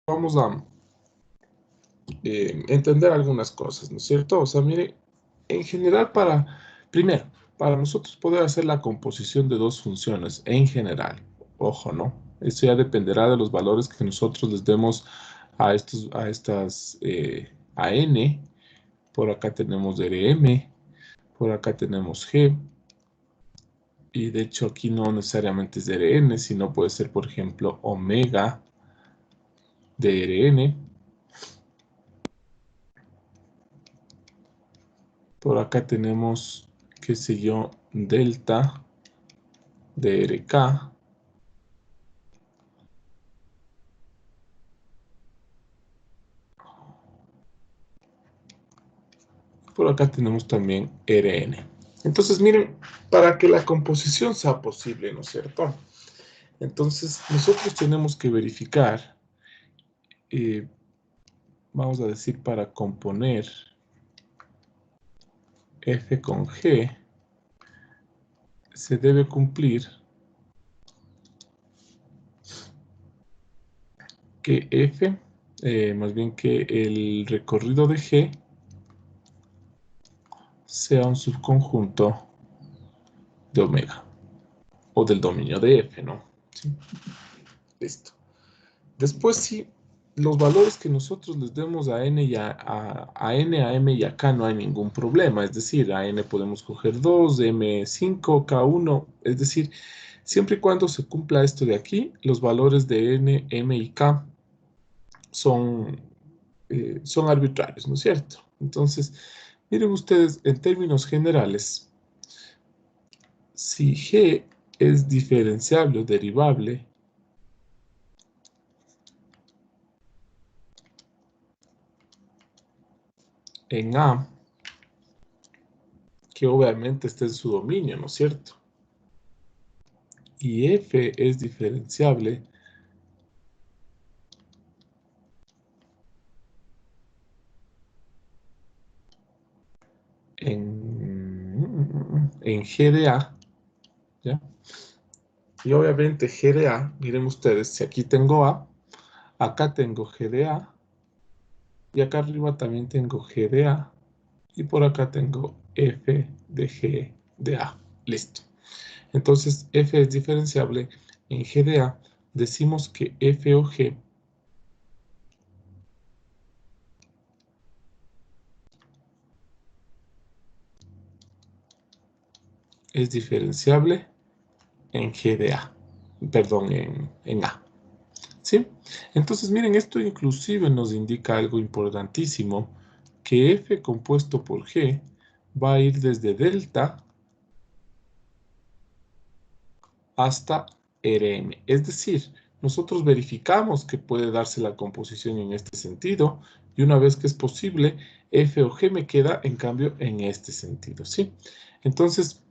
vamos a entender algunas cosas, ¿no es cierto? O sea, mire, en general primero, para nosotros poder hacer la composición de dos funciones, en general, ojo, ¿no? Esto ya dependerá de los valores que nosotros les demos a n. Por acá tenemos rm, por acá tenemos g, y de hecho aquí no necesariamente es rn, sino puede ser, por ejemplo, omega de rn. Por acá tenemos, qué sé yo, delta de RK. Por acá tenemos también Rn. Entonces, miren, para que la composición sea posible, ¿no es cierto? Entonces, nosotros tenemos que verificar, vamos a decir, para componer f con g, se debe cumplir que f, más bien que el recorrido de g sea un subconjunto de omega, o del dominio de f, ¿no? ¿Sí? Listo. Después, sí, los valores que nosotros les demos a n, a n, a m y a k no hay ningún problema. Es decir, a n podemos coger 2, m 5, k1. Es decir, siempre y cuando se cumpla esto de aquí, los valores de n, m y k son arbitrarios, ¿no es cierto? Entonces, miren ustedes, en términos generales, si g es diferenciable o derivable en A, que obviamente está en su dominio, ¿no es cierto? Y f es diferenciable en G de A, ¿ya? Y obviamente G de A, miren ustedes, si aquí tengo A, acá tengo G de A, y acá arriba también tengo G de A, y por acá tengo F de G de A. Listo. Entonces, F es diferenciable en G de A. Decimos que F o G es diferenciable en G de A. Perdón, en A. ¿Sí? Entonces, miren, esto inclusive nos indica algo importantísimo, que F compuesto por G va a ir desde delta hasta Rm. Es decir, nosotros verificamos que puede darse la composición en este sentido, y una vez que es posible, F o G me queda, en cambio, en este sentido, ¿sí? Entonces,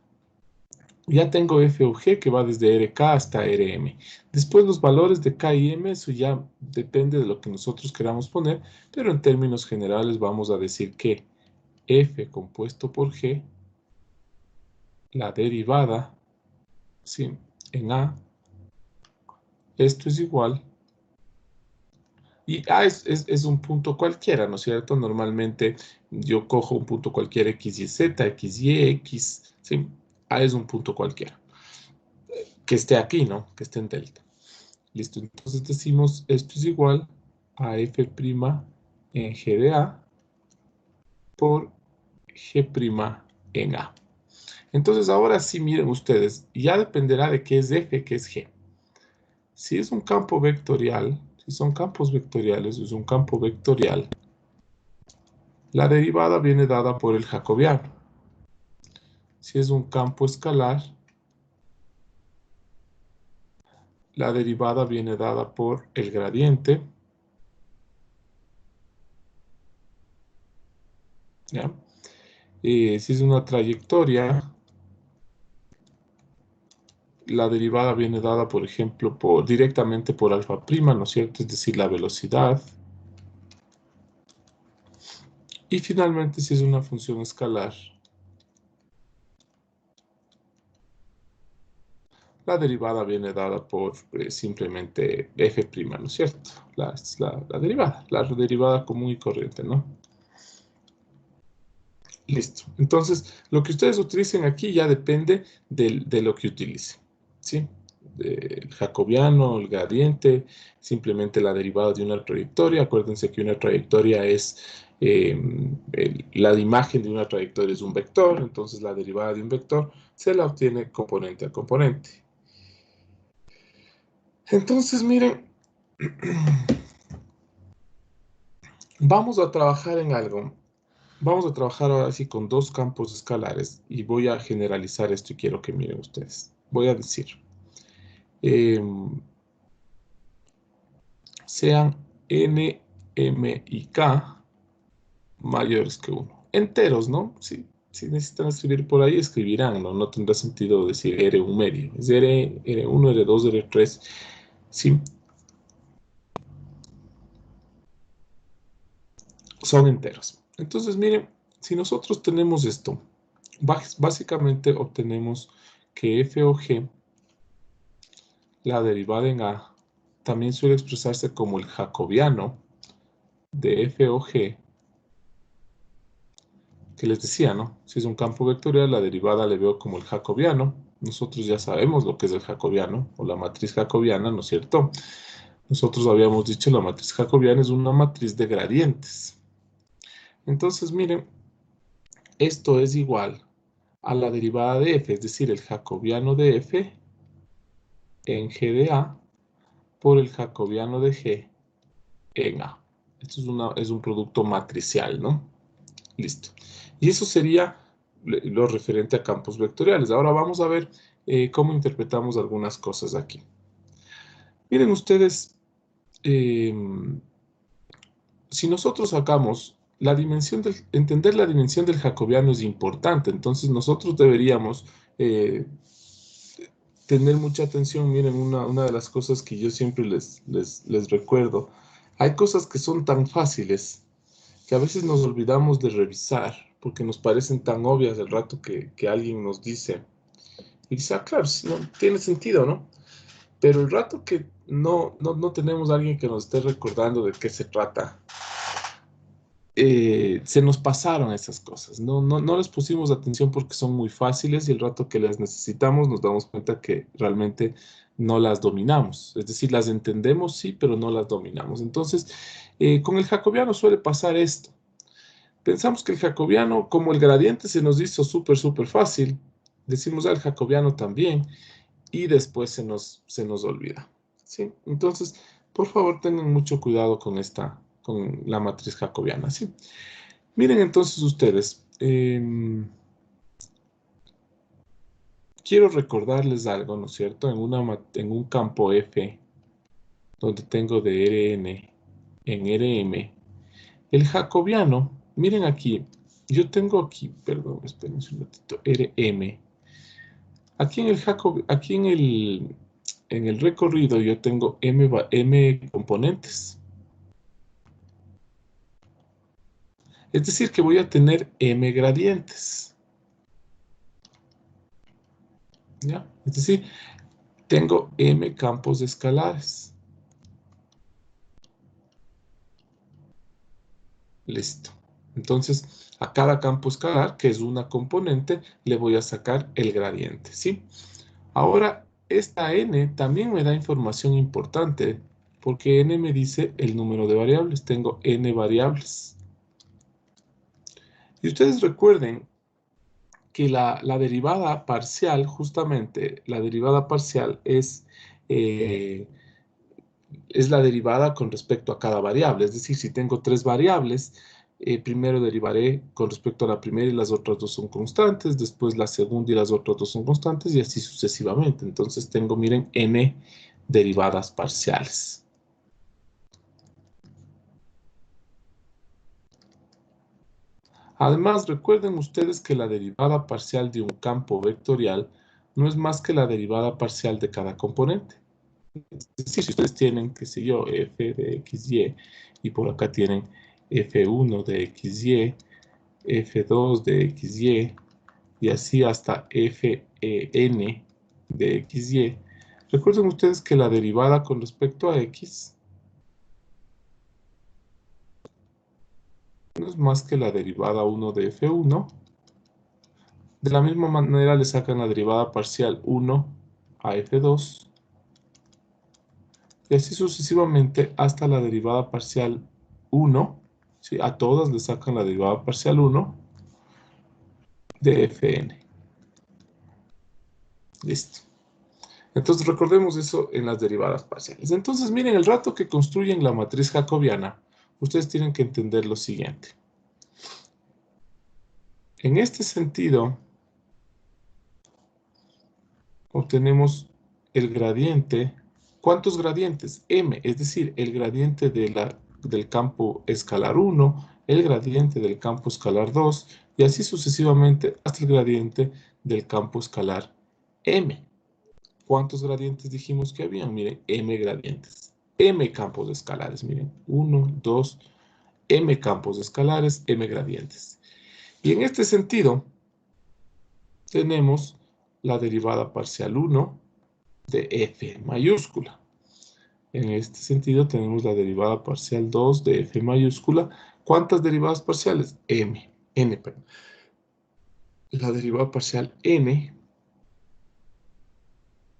ya tengo F o G que va desde RK hasta Rm. Después los valores de K y M, eso ya depende de lo que nosotros queramos poner, pero en términos generales vamos a decir que F compuesto por G, la derivada, ¿sí?, en A, esto es igual, y A es un punto cualquiera, ¿no es cierto? Normalmente yo cojo un punto cualquiera X, Y, Z, X, Y, X, ¿sí? A es un punto cualquiera, que esté aquí, ¿no? Que esté en delta. Listo, entonces decimos esto es igual a f' en G de A por G' en A. Entonces ahora sí, miren ustedes, ya dependerá de qué es F, qué es G. Si es un campo vectorial, si son campos vectoriales, es un campo vectorial, la derivada viene dada por el jacobiano. Si es un campo escalar, la derivada viene dada por el gradiente, ¿ya? Si es una trayectoria, la derivada viene dada, por ejemplo, directamente por alfa prima, ¿no es cierto? Es decir, la velocidad. Y finalmente, si es una función escalar, La derivada viene dada por simplemente f', ¿no es cierto? La derivada, la derivada común y corriente, ¿no? Listo. Entonces, lo que ustedes utilicen aquí ya depende de lo que utilicen, ¿sí? El jacobiano, el gradiente, simplemente la derivada de una trayectoria. Acuérdense que una trayectoria es, la imagen de una trayectoria es un vector, entonces la derivada de un vector se la obtiene componente a componente. Entonces, miren, vamos a trabajar en algo. Vamos a trabajar ahora sí con dos campos escalares y voy a generalizar esto y quiero que miren ustedes. Voy a decir, sean n, m y k mayores que 1. Enteros, ¿no? Sí, si necesitan escribir por ahí, escribirán, ¿no? No tendrá sentido decir R1 medio. Es R, R1, R2, R3. Sí, son enteros. Entonces, miren, si nosotros tenemos esto, básicamente obtenemos que f o g, la derivada en a, también suele expresarse como el jacobiano de f o g, que les decía, ¿no? Si es un campo vectorial, la derivada le veo como el jacobiano. Nosotros ya sabemos lo que es el jacobiano, o la matriz jacobiana, ¿no es cierto? Nosotros habíamos dicho la matriz jacobiana es una matriz de gradientes. Entonces, miren, esto es igual a la derivada de f, es decir, el jacobiano de f en g de a por el jacobiano de g en a. Esto es un producto matricial, ¿no? Listo. Y eso sería lo referente a campos vectoriales. Ahora vamos a ver cómo interpretamos algunas cosas aquí. Miren ustedes, si nosotros sacamos la dimensión entender la dimensión del jacobiano es importante, entonces nosotros deberíamos tener mucha atención. Miren, una de las cosas que yo siempre les recuerdo, hay cosas que son tan fáciles que a veces nos olvidamos de revisar porque nos parecen tan obvias el rato que alguien nos dice. Y dice, ah, claro, sí, no, tiene sentido, ¿no? Pero el rato que no tenemos a alguien que nos esté recordando de qué se trata, se nos pasaron esas cosas. No les pusimos atención porque son muy fáciles y el rato que las necesitamos nos damos cuenta que realmente no las dominamos. Es decir, las entendemos, sí, pero no las dominamos. Entonces, con el jacobiano suele pasar esto. Pensamos que el jacobiano, como el gradiente se nos hizo súper fácil, decimos al jacobiano también y después se nos olvida. ¿Sí? Entonces, por favor, tengan mucho cuidado con con la matriz jacobiana. ¿Sí? Miren entonces ustedes, quiero recordarles algo, ¿no es cierto? En un campo F, donde tengo de Rn en Rm, el jacobiano, miren aquí, yo tengo aquí, perdón, esperen un ratito, Rm. Aquí en el recorrido yo tengo m componentes. Es decir, que voy a tener m gradientes. ¿Ya? Es decir, tengo m campos escalares. Listo. Entonces, a cada campo escalar, que es una componente, le voy a sacar el gradiente, ¿sí? Ahora, esta n también me da información importante, porque n me dice el número de variables. Tengo n variables. Y ustedes recuerden que la derivada parcial, justamente, la derivada parcial eh, es la derivada con respecto a cada variable. Es decir, si tengo tres variables, primero derivaré con respecto a la primera y las otras dos son constantes, después la segunda y las otras dos son constantes y así sucesivamente. Entonces tengo, miren, n derivadas parciales. Además, recuerden ustedes que la derivada parcial de un campo vectorial no es más que la derivada parcial de cada componente. Es decir, si ustedes tienen, qué sé yo, f de xy, y por acá tienen f1 de xy, f2 de xy, y así hasta fn de XY. Recuerden ustedes que la derivada con respecto a X no es más que la derivada 1 de F1. De la misma manera le sacan la derivada parcial 1 a F2. Y así sucesivamente hasta la derivada parcial 1. ¿Sí? A todas le sacan la derivada parcial 1 de Fn. Listo. Entonces recordemos eso en las derivadas parciales. Entonces miren, el rato que construyen la matriz jacobiana, ustedes tienen que entender lo siguiente. En este sentido, obtenemos el gradiente. ¿Cuántos gradientes? M, es decir, el gradiente del campo escalar 1, el gradiente del campo escalar 2, y así sucesivamente hasta el gradiente del campo escalar M. ¿Cuántos gradientes dijimos que habían? Miren, M gradientes. M campos escalares, miren. 1, 2, M campos escalares, M gradientes. Y en este sentido, tenemos la derivada parcial 1 de F mayúscula. En este sentido, tenemos la derivada parcial 2 de F mayúscula. ¿Cuántas derivadas parciales? N, perdón. La derivada parcial N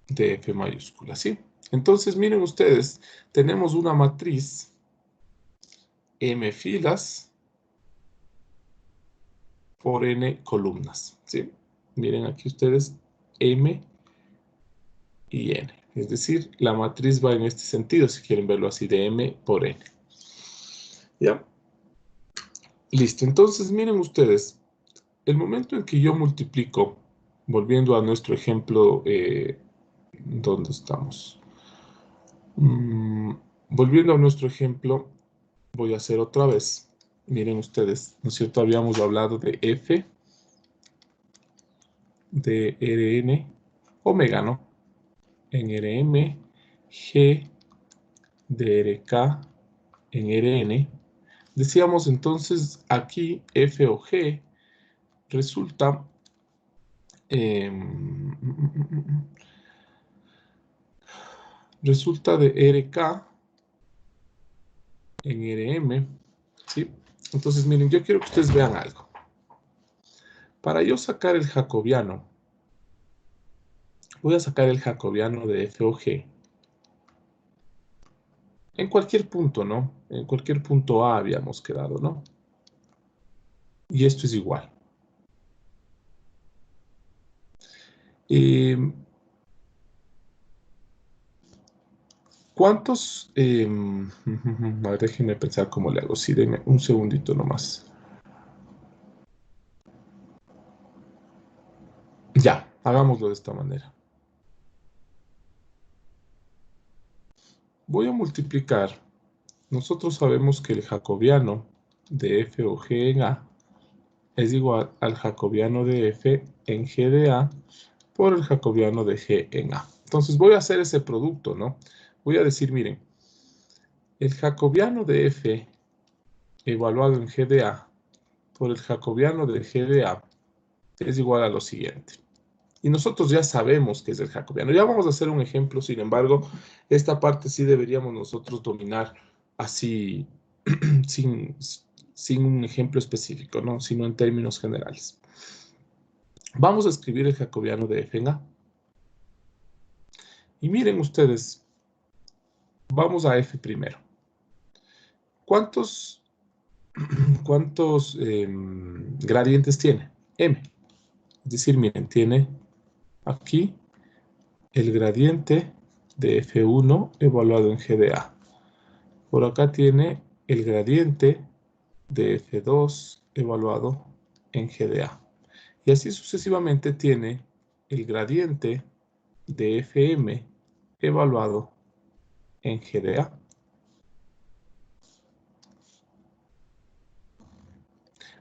de F mayúscula, ¿sí? Entonces, miren ustedes, tenemos una matriz M filas por N columnas, ¿sí? Miren aquí ustedes M y N. Es decir, la matriz va en este sentido, si quieren verlo así, de M por N. ¿Ya? Listo. Entonces, miren ustedes, el momento en que yo multiplico, volviendo a nuestro ejemplo, ¿dónde estamos? Volviendo a nuestro ejemplo, voy a hacer otra vez. Miren ustedes, ¿no es cierto? Habíamos hablado de F de Rn omega, ¿no? En Rm, G de Rk en Rn. Decíamos entonces aquí F o G resulta resulta de Rk en Rm, ¿sí? Entonces miren, yo quiero que ustedes vean algo. Para yo sacar el jacobiano, voy a sacar el jacobiano de F o G en cualquier punto, ¿no? En cualquier punto A habíamos quedado, ¿no? Y esto es igual. ¿Cuántos? A ver, déjenme pensar cómo le hago. Sí, denme un segundito nomás. Ya, hagámoslo de esta manera. Voy a multiplicar. Nosotros sabemos que el jacobiano de F o G en A es igual al jacobiano de F en G de A por el jacobiano de G en A. Entonces voy a hacer ese producto, ¿no? Voy a decir, miren, el jacobiano de F evaluado en G de A por el jacobiano de G de A es igual a lo siguiente. Y nosotros ya sabemos que es el jacobiano. Ya vamos a hacer un ejemplo, sin embargo, esta parte sí deberíamos nosotros dominar así, sin un ejemplo específico, ¿no? Sino en términos generales. Vamos a escribir el jacobiano de F en A. Y miren ustedes, vamos a F primero. ¿Cuántos gradientes tiene? M. Es decir, miren, tiene aquí el gradiente de F1 evaluado en G de A. Por acá tiene el gradiente de F2 evaluado en G de A. Y así sucesivamente tiene el gradiente de Fm evaluado en G de A.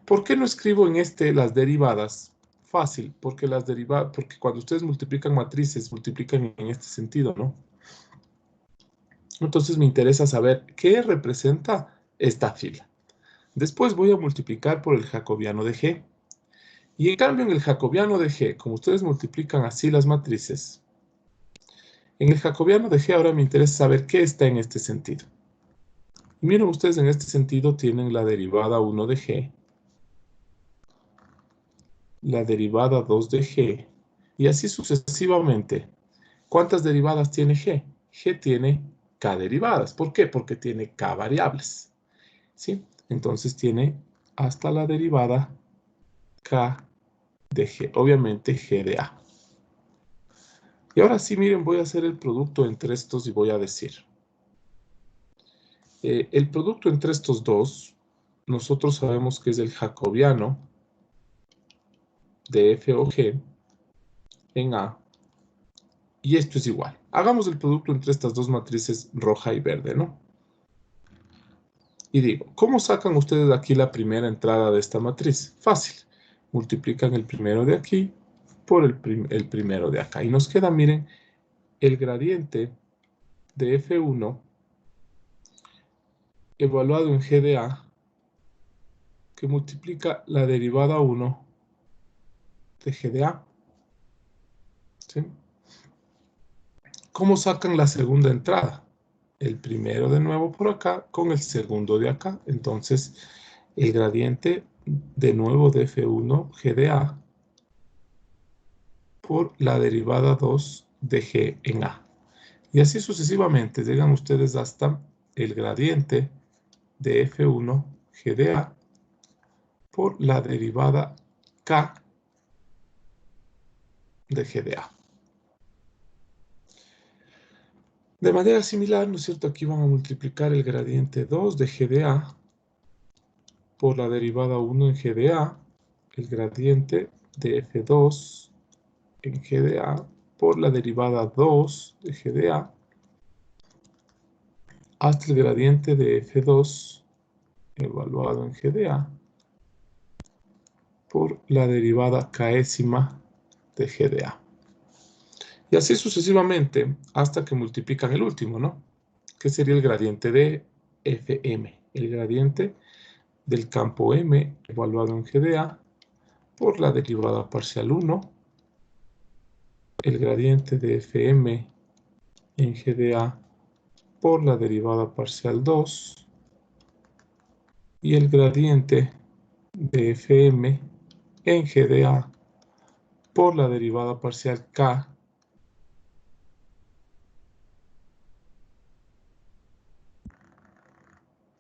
¿Por qué no escribo en este las derivadas? Fácil, porque porque cuando ustedes multiplican matrices, multiplican en este sentido, ¿no? Entonces me interesa saber qué representa esta fila. Después voy a multiplicar por el jacobiano de G. Y en cambio en el jacobiano de G, como ustedes multiplican así las matrices, En el jacobiano de G ahora me interesa saber qué está en este sentido. Miren ustedes, en este sentido tienen la derivada 1 de G, la derivada 2 de G, y así sucesivamente. ¿Cuántas derivadas tiene G? G tiene K derivadas. ¿Por qué? Porque tiene K variables. ¿Sí? Entonces tiene hasta la derivada K de G. Obviamente G de A. Y ahora sí, miren, voy a hacer el producto entre estos y voy a decir. El producto entre estos dos, nosotros sabemos que es el jacobiano de F o G en A. Y esto es igual. Hagamos el producto entre estas dos matrices roja y verde, ¿no? Y digo, ¿cómo sacan ustedes de aquí la primera entrada de esta matriz? Fácil. Multiplican el primero de aquí por el primero de acá. Y nos queda, miren, el gradiente de F1 evaluado en G de A, que multiplica la derivada 1 de G de A. ¿Sí? ¿Cómo sacan la segunda entrada? El primero de nuevo por acá con el segundo de acá. Entonces, el gradiente de nuevo de F1 G de A por la derivada 2 de G en A. Y así sucesivamente llegan ustedes hasta el gradiente de F1 G de A por la derivada K de G de A. De manera similar, ¿no es cierto? Aquí van a multiplicar el gradiente 2 de G de A por la derivada 1 en G de A, el gradiente de F2 en G de A por la derivada 2 de G de A hasta el gradiente de F2 evaluado en G de A por la derivada késima de G de A. Y así sucesivamente hasta que multiplican el último, ¿no? Que sería el gradiente de Fm, el gradiente del campo M evaluado en G de A por la derivada parcial 1, el gradiente de Fm en G de A por la derivada parcial 2 y el gradiente de Fm en G de A por la derivada parcial K.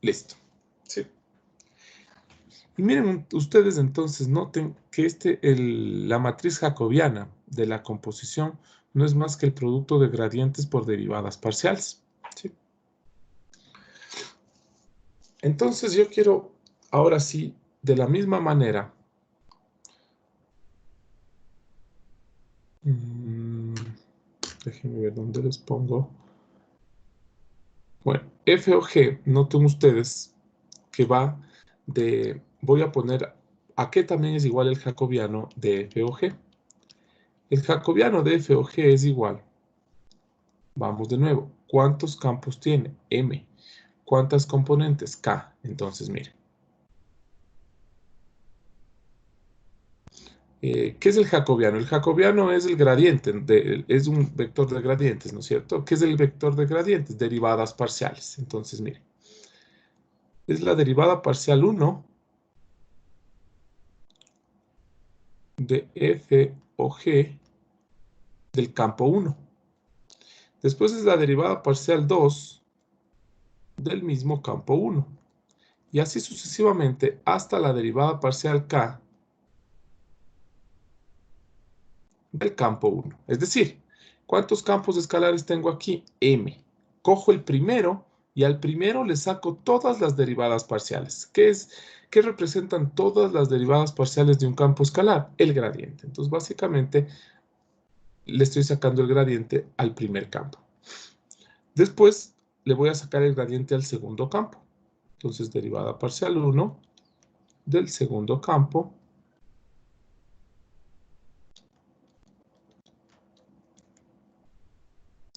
Listo. Sí. Y miren ustedes entonces, noten que la matriz jacobiana de la composición no es más que el producto de gradientes por derivadas parciales. ¿Sí? Entonces yo quiero, ahora sí, de la misma manera, déjenme ver dónde les pongo. Bueno, F o G, noten ustedes que va voy a poner, ¿a qué también es igual el jacobiano de F o G? El jacobiano de F o G es igual. Vamos de nuevo. ¿Cuántos campos tiene? M. ¿Cuántas componentes? K. Entonces, mire. ¿Qué es el jacobiano? El jacobiano es el gradiente, es un vector de gradientes, ¿no es cierto? ¿Qué es el vector de gradientes? Derivadas parciales. Entonces, mire. Es la derivada parcial 1 de F o G del campo 1. Después es la derivada parcial 2 del mismo campo 1. Y así sucesivamente hasta la derivada parcial K del campo 1. Es decir, ¿cuántos campos escalares tengo aquí? M. Cojo el primero y al primero le saco todas las derivadas parciales. ¿Qué representan todas las derivadas parciales de un campo escalar? El gradiente. Entonces, básicamente, le estoy sacando el gradiente al primer campo. Después, le voy a sacar el gradiente al segundo campo. Entonces, derivada parcial 1 del segundo campo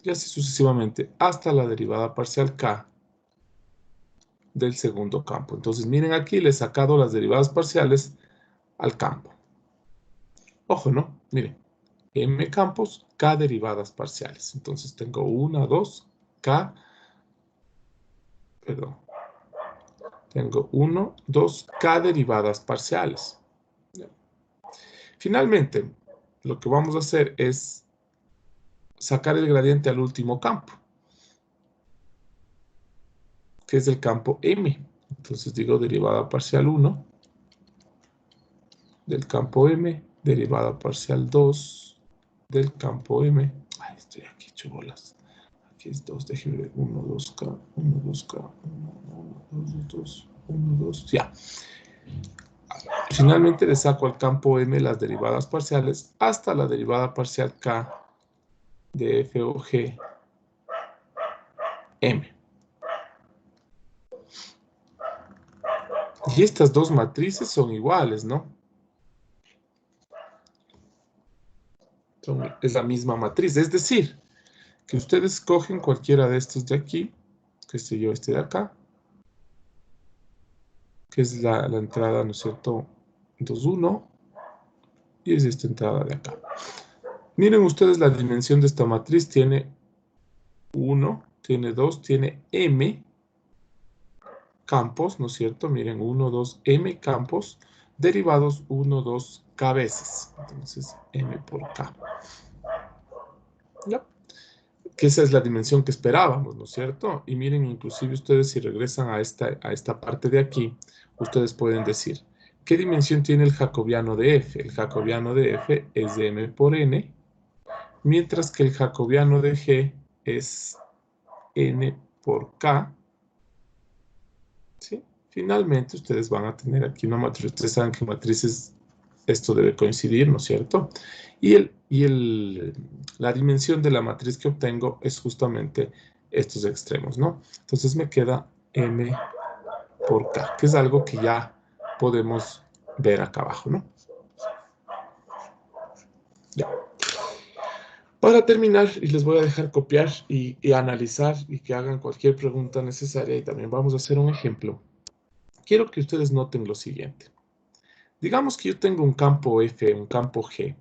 y así sucesivamente hasta la derivada parcial K del segundo campo. Entonces, miren aquí, le he sacado las derivadas parciales al campo. Ojo, ¿no? Miren, M campos, K derivadas parciales. Entonces tengo 1, 2, K, perdón. Tengo 1, 2, K derivadas parciales. Finalmente, lo que vamos a hacer es sacar el gradiente al último campo, que es el campo M. Entonces digo derivada parcial 1 del campo M, derivada parcial 2 del campo M. Ay, estoy aquí hecho bolas. Aquí es 2, déjenme ver. 1, 2K, 1, 2K, 1, 2, 2, 1, 2, ya. Finalmente le saco al campo M las derivadas parciales hasta la derivada parcial K de F o G M. Y estas dos matrices son iguales, ¿no? Es la misma matriz. Es decir, que ustedes cogen cualquiera de estos de aquí, que sé yo, este de acá, que es la entrada, ¿no es cierto? 2, 1, y es esta entrada de acá. Miren ustedes la dimensión de esta matriz. Tiene 1, tiene 2, tiene M campos, ¿no es cierto? Miren, 1, 2, M campos, derivados 1, 2, K veces. Entonces, M por K. ¿Ya? Que esa es la dimensión que esperábamos, ¿no es cierto? Y miren, inclusive ustedes si regresan a esta parte de aquí, ustedes pueden decir, ¿qué dimensión tiene el jacobiano de F? El jacobiano de F es de M por N, mientras que el jacobiano de G es N por K, ¿sí? Finalmente, ustedes van a tener aquí una matriz. Ustedes saben que matrices, esto debe coincidir, ¿no es cierto? La dimensión de la matriz que obtengo es justamente estos extremos, ¿no? Entonces me queda M por K, que es algo que ya podemos ver acá abajo, ¿no? Ya. Para terminar, y les voy a dejar copiar y analizar y que hagan cualquier pregunta necesaria, y también vamos a hacer un ejemplo. Quiero que ustedes noten lo siguiente. Digamos que yo tengo un campo F, un campo G,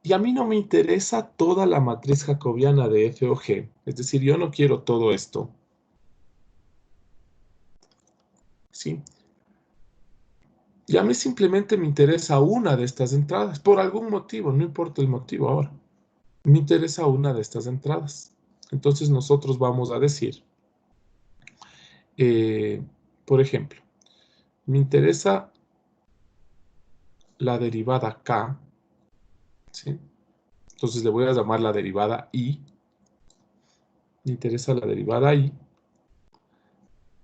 y a mí no me interesa toda la matriz jacobiana de F o G. Es decir, yo no quiero todo esto. ¿Sí? Y a mí simplemente me interesa una de estas entradas, por algún motivo, no importa el motivo ahora. Me interesa una de estas entradas. Entonces nosotros vamos a decir, por ejemplo, me interesa la derivada K, ¿sí? Entonces le voy a llamar la derivada I. Me interesa la derivada I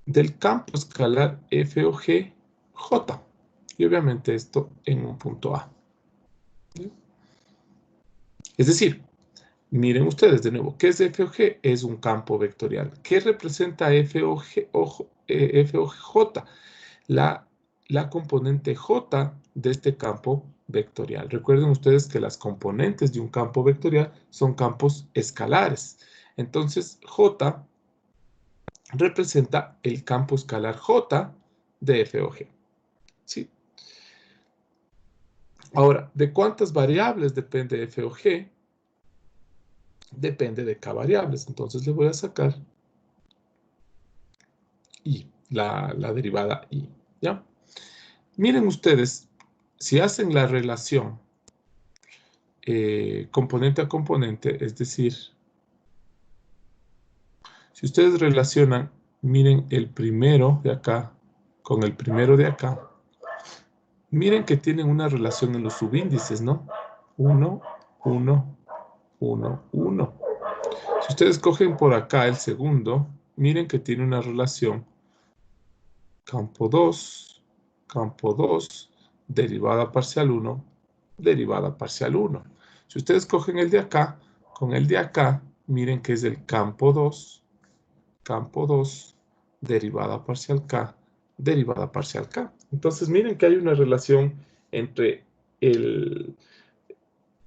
del campo escalar F o G, J. Y obviamente esto en un punto A. ¿Sí? Es decir, miren ustedes de nuevo, ¿qué es F o G? Es un campo vectorial. ¿Qué representa F o J? La componente J de este campo vectorial. Recuerden ustedes que las componentes de un campo vectorial son campos escalares. Entonces, J representa el campo escalar J de F o G. ¿Sí? Ahora, ¿de cuántas variables depende F o G? Depende de K variables. Entonces le voy a sacar I, la derivada I. ¿Ya? Miren ustedes, si hacen la relación componente a componente, es decir, si ustedes relacionan, miren el primero de acá con el primero de acá, miren que tienen una relación en los subíndices, ¿no? 1, 1, 1, 1. Si ustedes cogen por acá el segundo, miren que tiene una relación campo 2, derivada parcial 1, derivada parcial 1. Si ustedes cogen el de acá, con el de acá, miren que es el campo 2, derivada parcial K, derivada parcial K. Entonces miren que hay una relación entre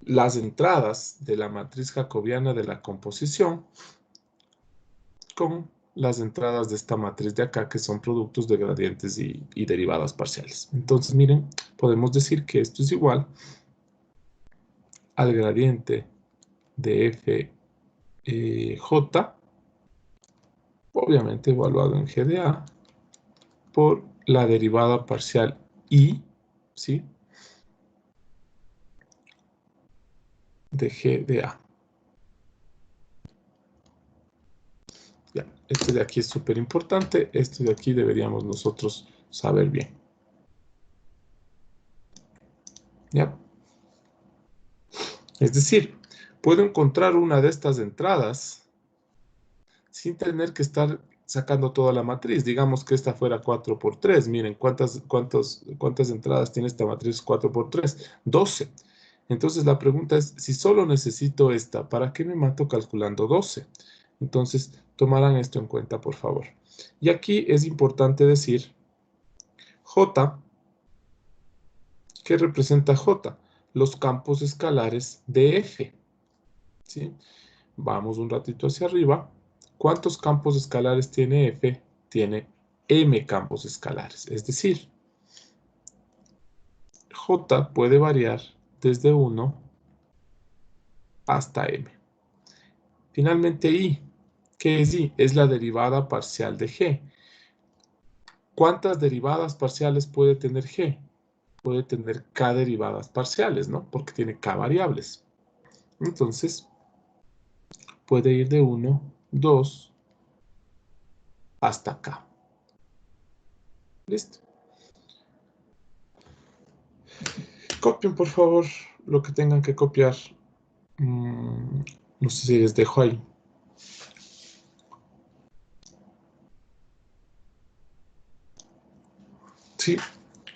las entradas de la matriz jacobiana de la composición con las entradas de esta matriz de acá, que son productos de gradientes y derivadas parciales. Entonces, miren, podemos decir que esto es igual al gradiente de J, obviamente evaluado en G de A, por la derivada parcial I, ¿sí?, de G de A. Ya, este de aquí es súper importante, este de aquí deberíamos nosotros saber bien. ¿Ya? Es decir, puedo encontrar una de estas entradas sin tener que estar sacando toda la matriz. Digamos que esta fuera 4 por 3. Miren, ¿cuántas entradas tiene esta matriz 4 por 3? 12. Entonces la pregunta es, si solo necesito esta, ¿para qué me mato calculando 12? Entonces, tomarán esto en cuenta, por favor. Y aquí es importante decir J, ¿qué representa J? Los campos escalares de F, ¿sí? Vamos un ratito hacia arriba. ¿Cuántos campos escalares tiene F? Tiene M campos escalares. Es decir, J puede variar desde 1 hasta M. Finalmente, I. ¿Qué es I? Es la derivada parcial de G. ¿Cuántas derivadas parciales puede tener G? Puede tener K derivadas parciales, ¿no? Porque tiene K variables. Entonces, puede ir de 1, 2, hasta K. ¿Listo? Copien, por favor, lo que tengan que copiar. No sé si les dejo ahí. Sí,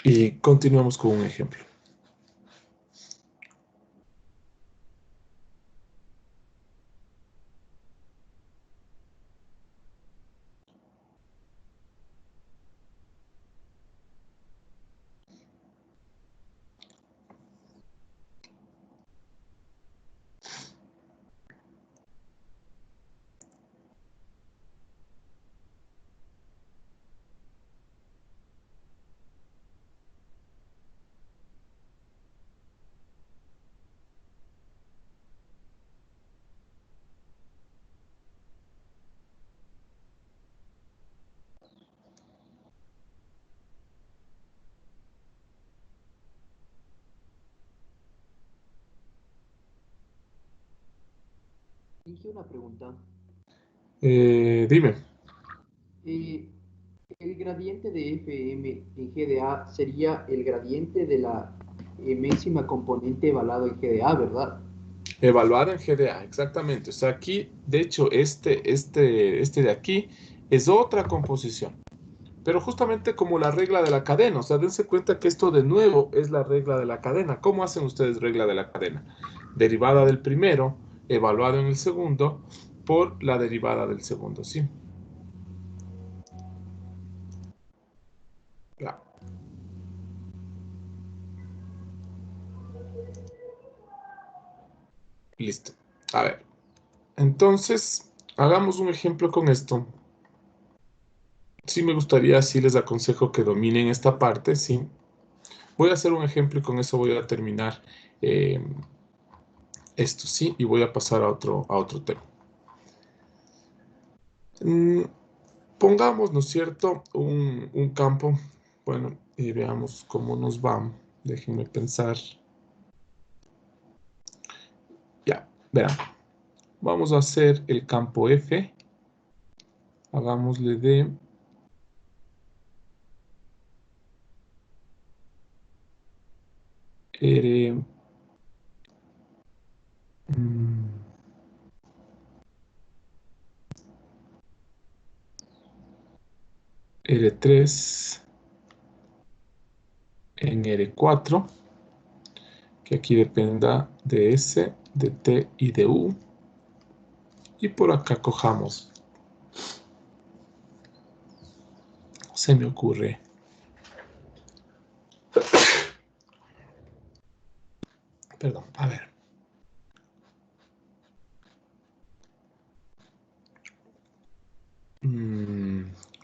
y continuamos con un ejemplo. Dije una pregunta. Dime. Eh, el gradiente de Fm en GDA sería el gradiente de la enésima componente evaluado en GDA, ¿verdad? Evaluar en GDA, exactamente. O sea, aquí, de hecho, este de aquí es otra composición. Pero justamente como la regla de la cadena. O sea, dense cuenta que esto de nuevo es la regla de la cadena. ¿Cómo hacen ustedes regla de la cadena? Derivada del primero, evaluado en el segundo, por la derivada del segundo, ¿sí? Ya. Listo. A ver. Entonces, hagamos un ejemplo con esto. Sí me gustaría, sí les aconsejo que dominen esta parte, sí. Voy a hacer un ejemplo y con eso voy a terminar eh, esto, sí, y voy a pasar a otro tema. Pongamos, ¿no es cierto?, un campo. Bueno, y veamos cómo nos va. Déjenme pensar. Ya, verán. Vamos a hacer el campo F. Hagámosle de R. R3 en R4, que aquí dependa de S, de T y de U. Y por acá cojamos, se me ocurre, perdón, a ver.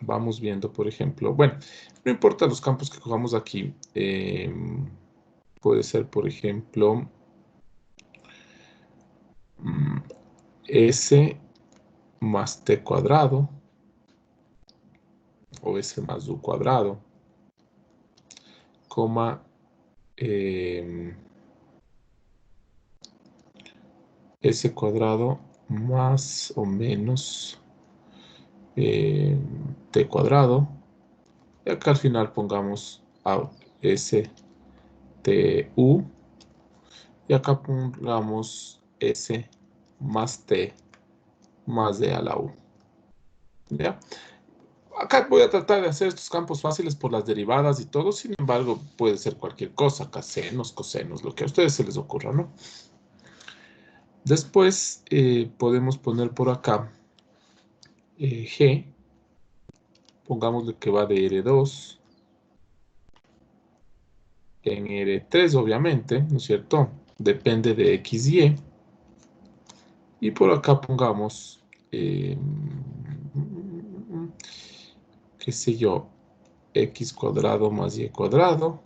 Vamos viendo, por ejemplo, bueno, no importa los campos que cojamos aquí, puede ser, por ejemplo, S más T cuadrado, o S más U cuadrado, coma, S cuadrado más o menos T cuadrado. Y acá al final pongamos S T U. Y acá pongamos S más T más D a la U. ¿Ya? Acá voy a tratar de hacer estos campos fáciles por las derivadas y todo. Sin embargo, puede ser cualquier cosa. Acá senos, cosenos, lo que a ustedes se les ocurra, ¿no? Después podemos poner por acá G. Pongámosle que va de R2 en R3, obviamente, ¿no es cierto? Depende de X, Y. Y por acá pongamos, qué sé yo, X cuadrado más Y cuadrado,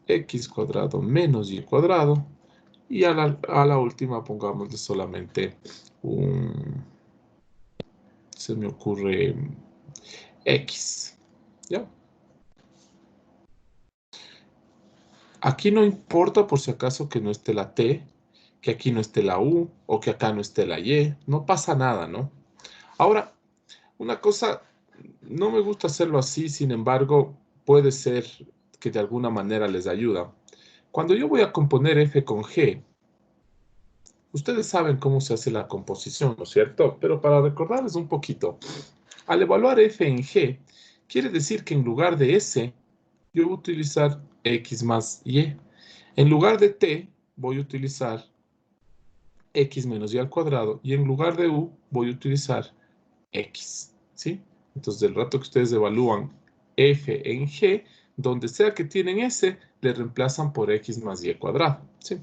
X cuadrado menos Y cuadrado. Y a la última pongámosle solamente se me ocurre X. ¿Ya? Aquí no importa por si acaso que no esté la T, que aquí no esté la U o que acá no esté la Y. No pasa nada, ¿no? Ahora, una cosa, no me gusta hacerlo así, sin embargo, puede ser que de alguna manera les ayuda. Cuando yo voy a componer F con G, ustedes saben cómo se hace la composición, ¿no es cierto? Pero para recordarles un poquito, al evaluar F en G, quiere decir que en lugar de S, yo voy a utilizar X más Y. En lugar de T, voy a utilizar X menos Y al cuadrado. Y en lugar de U, voy a utilizar X. ¿Sí? Entonces, del rato que ustedes evalúan F en G, donde sea que tienen S, le reemplazan por X más Y cuadrado. ¿Sí?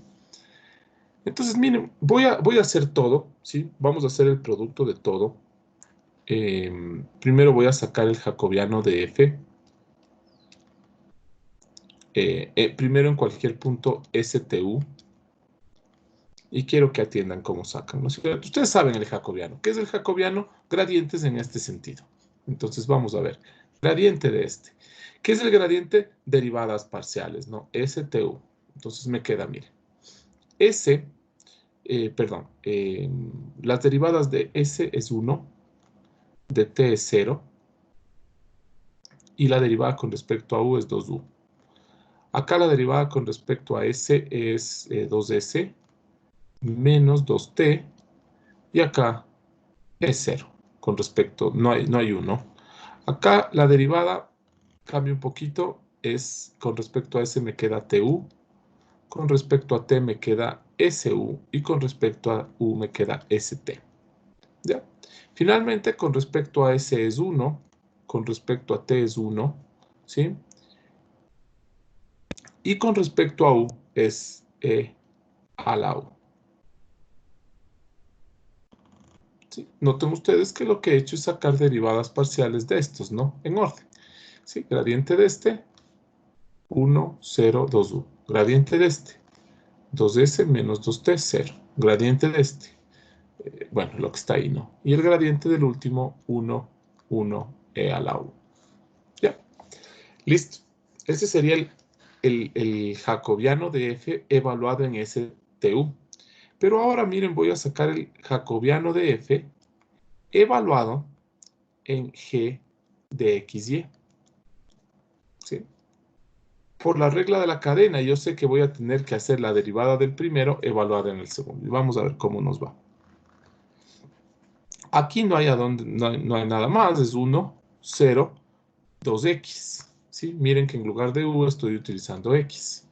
Entonces, miren, voy a hacer todo. ¿Sí? Vamos a hacer el producto de todo. Primero voy a sacar el jacobiano de F. Primero en cualquier punto STU. Y quiero que atiendan cómo sacan, ¿no es cierto? Ustedes saben el jacobiano. ¿Qué es el jacobiano? Gradientes en este sentido. Entonces vamos a ver. Gradiente de este. ¿Qué es el gradiente? Derivadas parciales, ¿no? STU. Entonces me queda, mire. Las derivadas de S es 1, de T es 0, y la derivada con respecto a U es 2U. Acá la derivada con respecto a S es 2S menos 2T, y acá es 0 con respecto, no hay 1. Acá la derivada cambia un poquito, es con respecto a S me queda TU, con respecto a T me queda SU y con respecto a U me queda ST. ¿Ya? Finalmente, con respecto a S es 1, con respecto a T es 1, ¿sí? Y con respecto a U es E a la U. ¿Sí? Noten ustedes que lo que he hecho es sacar derivadas parciales de estos, ¿no? En orden. ¿Sí? Gradiente de este, 1, 0, 2U. Gradiente de este, 2S menos 2T, 0. Gradiente de este, bueno, lo que está ahí, ¿no? Y el gradiente del último, 1, 1, E a la U. Ya, listo. Ese sería el jacobiano de F evaluado en STU. Pero ahora miren, voy a sacar el jacobiano de F evaluado en G de XY. ¿Sí? Por la regla de la cadena, yo sé que voy a tener que hacer la derivada del primero evaluada en el segundo. Y vamos a ver cómo nos va. Aquí no hay nada más, es 1, 0, 2x. ¿Sí? Miren que en lugar de u estoy utilizando x.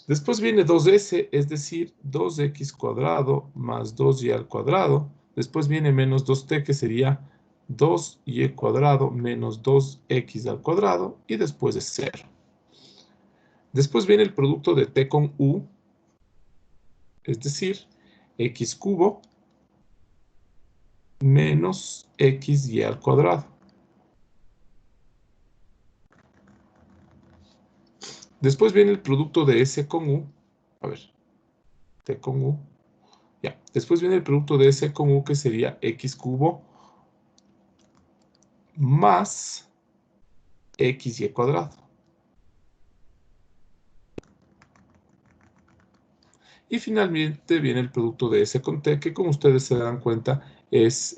Después viene 2s, es decir, 2x cuadrado más 2y al cuadrado. Después viene menos 2t, que sería 2y cuadrado menos 2x al cuadrado. Y después es 0. Después viene el producto de t con u, es decir, x cubo menos xy al cuadrado. Después viene el producto de S con U, a ver, T con U, Ya. Después viene el producto de S con U, que sería X cubo más XY cuadrado. Y finalmente viene el producto de S con T, que como ustedes se dan cuenta es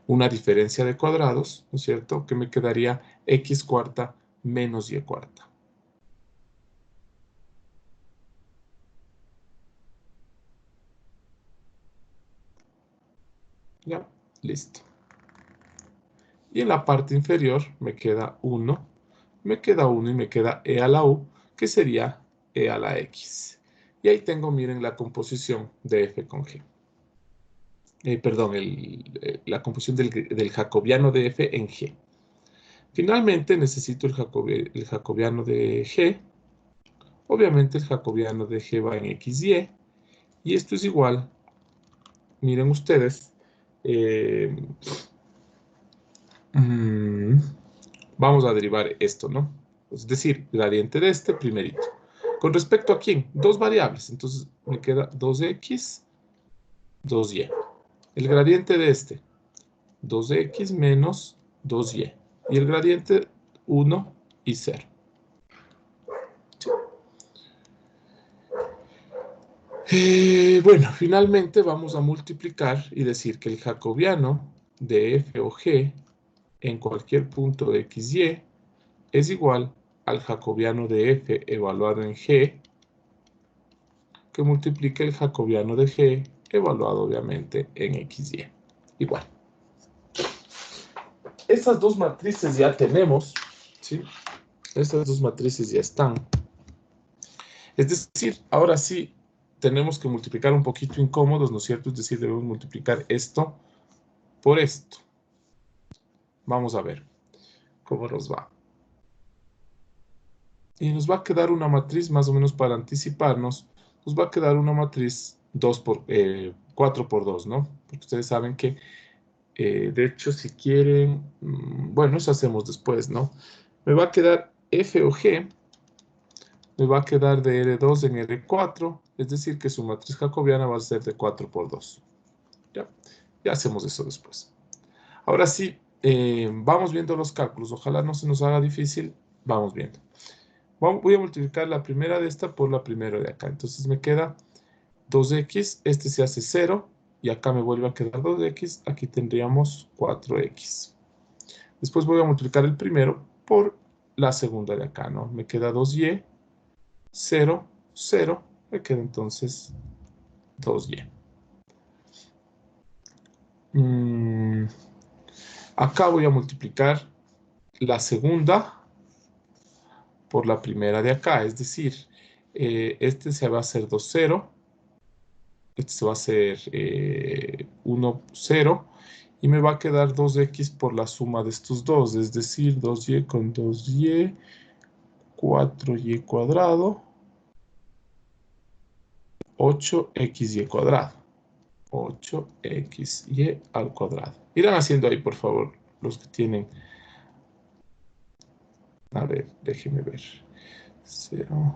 una diferencia de cuadrados, ¿no es cierto? Que me quedaría X cuarta menos Y cuarta. Ya, listo. Y en la parte inferior me queda 1 y me queda E a la U, que sería E a la X. Y ahí tengo, miren, la composición de F con G. Perdón, la composición del jacobiano de F en G. Finalmente necesito el jacobiano de G. Obviamente el jacobiano de G va en XY. Y esto es igual, miren ustedes, eh, vamos a derivar esto, ¿no? Es decir, gradiente de este primerito. ¿Con respecto a quién? Dos variables. Entonces me queda 2x, 2y. El gradiente de este, 2x menos 2y. Y el gradiente 1 y 0. Bueno, finalmente vamos a multiplicar y decir que el jacobiano de f o g en cualquier punto de x, y es igual al jacobiano de f evaluado en g, que multiplica el jacobiano de g evaluado obviamente en x, y. Igual. Estas dos matrices ya tenemos, ¿sí? Estas dos matrices ya están. Es decir, ahora sí tenemos que multiplicar un poquito incómodos, ¿no es cierto? Es decir, debemos multiplicar esto por esto. Vamos a ver cómo nos va. Y nos va a quedar una matriz, más o menos para anticiparnos, nos va a quedar una matriz 4 por 2, ¿no? Porque ustedes saben que, de hecho, si quieren, bueno, eso hacemos después, ¿no? Me va a quedar F o G, me va a quedar de R2 en R4, es decir, que su matriz jacobiana va a ser de 4 por 2. Ya hacemos eso después. Ahora sí, vamos viendo los cálculos. Ojalá no se nos haga difícil. Vamos viendo. Voy a multiplicar la primera de esta por la primera de acá. Entonces me queda 2x, este se hace 0, y acá me vuelve a quedar 2x, aquí tendríamos 4x. Después voy a multiplicar el primero por la segunda de acá, ¿no? Me queda 2y, 0, 0, me queda entonces 2y. Acá voy a multiplicar la segunda por la primera de acá, es decir, este se va a hacer 2, 0, este se va a hacer 1, 0, y me va a quedar 2x por la suma de estos dos, es decir, 2y con 2y, 4y cuadrado, 8xy cuadrado, 8xy al cuadrado. Irán haciendo ahí, por favor, los que tienen. A ver, déjenme ver. 0.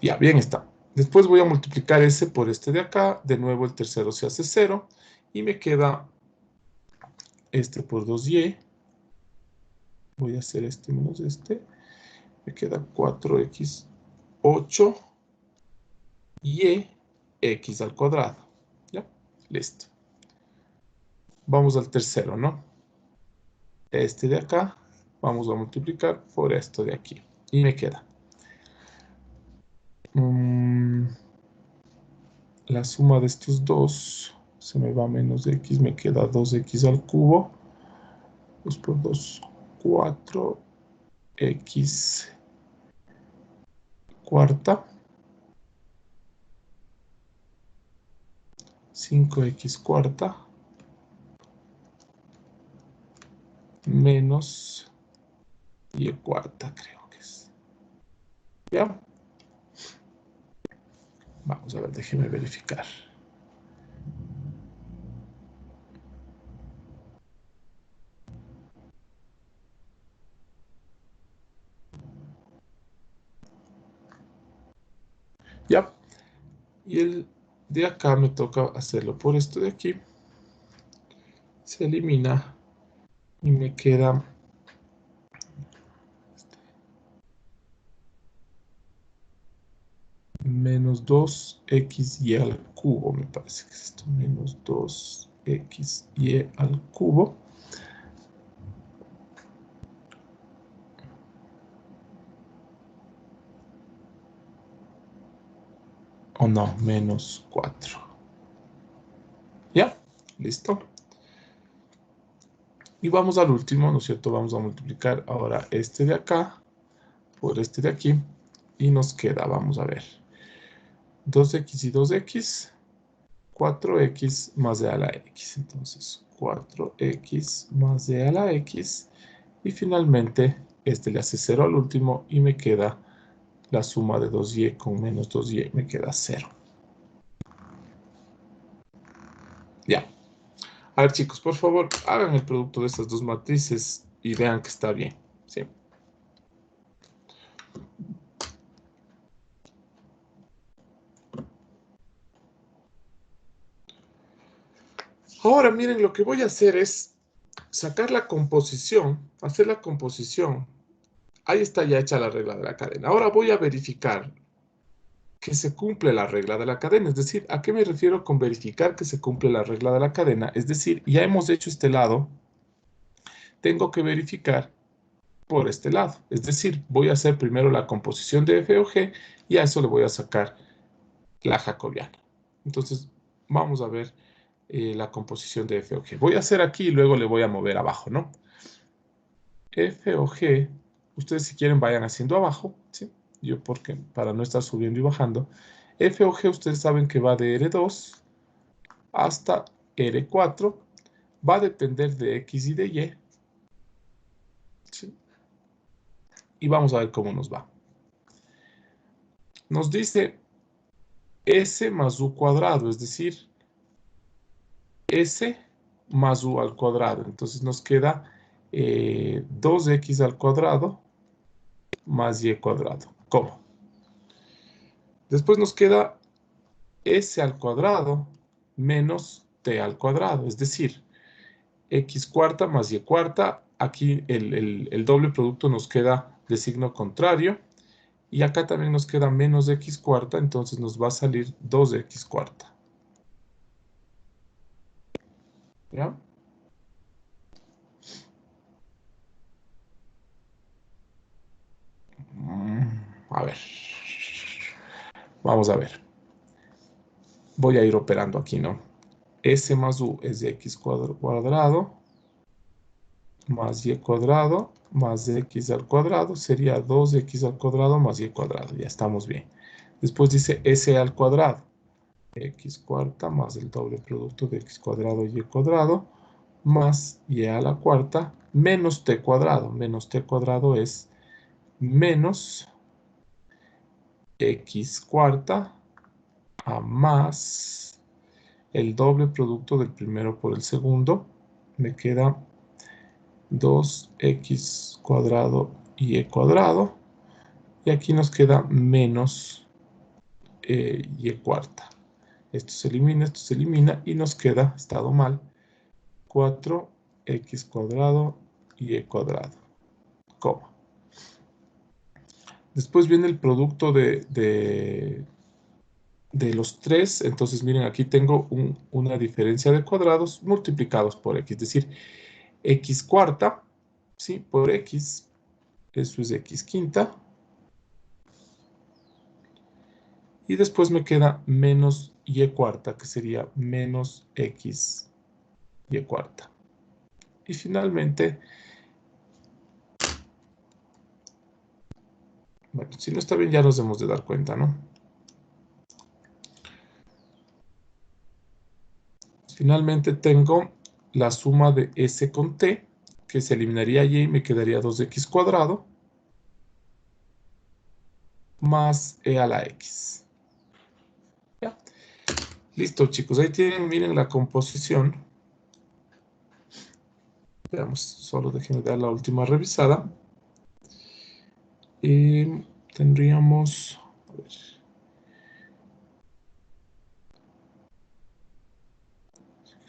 Ya, bien está. Después voy a multiplicar ese por este de acá. De nuevo el tercero se hace 0. Y me queda este por 2y. Voy a hacer este menos este. Me queda 4x, 8 y x al cuadrado. ¿Ya? Listo. Vamos al tercero, ¿no? Este de acá. Vamos a multiplicar por esto de aquí. Y me queda. La suma de estos dos se me va a menos x, me queda 2x al cubo. 2 por 2, 4x cuarta. 5x cuarta. Menos y cuarta, creo que es. ¿Ya? Vamos a ver, déjeme verificar. ¿Ya? Y el de acá me toca hacerlo por esto de aquí. Se elimina y me queda menos 2xy al cubo, me parece que es esto, menos 2xy al cubo. O no, menos 4. ¿Ya? Listo. Y vamos al último, ¿no es cierto? Vamos a multiplicar ahora este de acá por este de aquí. Y nos queda, vamos a ver, 2x y 2x, 4x más d a la x. Entonces, 4x más d a la x. Y finalmente, este le hace 0 al último y me queda la suma de 2y con menos 2y, me queda 0. Ya. A ver, chicos, por favor, hagan el producto de estas dos matrices y vean que está bien. ¿Sí? Ahora, miren, lo que voy a hacer es sacar la composición, hacer la composición. Ahí está ya hecha la regla de la cadena. Ahora voy a verificar que se cumple la regla de la cadena. Es decir, ¿a qué me refiero con verificar que se cumple la regla de la cadena? Es decir, ya hemos hecho este lado, tengo que verificar por este lado. Es decir, voy a hacer primero la composición de f o g y a eso le voy a sacar la jacobiana. Entonces, vamos a ver la composición de f o g. Voy a hacer aquí y luego le voy a mover abajo, ¿no? F o G, ustedes si quieren vayan haciendo abajo, ¿sí? Yo porque para no estar subiendo y bajando. F o G ustedes saben que va de R2 hasta R4, va a depender de X y de Y, ¿sí? Y vamos a ver cómo nos va. Nos dice S más U cuadrado, es decir, S más U al cuadrado. Entonces nos queda 2x al cuadrado más y cuadrado. ¿Cómo? Después nos queda s al cuadrado menos t al cuadrado, es decir, x cuarta más y cuarta. Aquí el doble producto nos queda de signo contrario. Y acá también nos queda menos x cuarta, entonces nos va a salir 2x cuarta. ¿Ya? A ver. Vamos a ver. Voy a ir operando aquí, ¿no? S más U es de x cuadrado más y cuadrado más x al cuadrado. Sería 2x al cuadrado más y cuadrado. Ya estamos bien. Después dice s al cuadrado. X cuarta más el doble producto de x cuadrado y cuadrado más y a la cuarta menos t cuadrado. Menos t cuadrado es menos x cuarta a más el doble producto del primero por el segundo. Me queda 2x cuadrado y cuadrado. Y aquí nos queda menos y cuarta. Esto se elimina y nos queda, estado mal, 4x cuadrado y cuadrado, coma. Después viene el producto de los tres. Entonces, miren, aquí tengo una diferencia de cuadrados multiplicados por x. Es decir, x cuarta, ¿sí? Por x, eso es x quinta. Y después me queda menos y cuarta, que sería menos x y cuarta. Y finalmente, bueno, si no está bien ya nos debemos de dar cuenta, ¿no? Finalmente tengo la suma de s con t, que se eliminaría y y me quedaría 2x cuadrado más e a la x. ¿Ya? Listo, chicos. Ahí tienen, miren la composición. Veamos, solo déjenme dar la última revisada. Y tendríamos, a ver,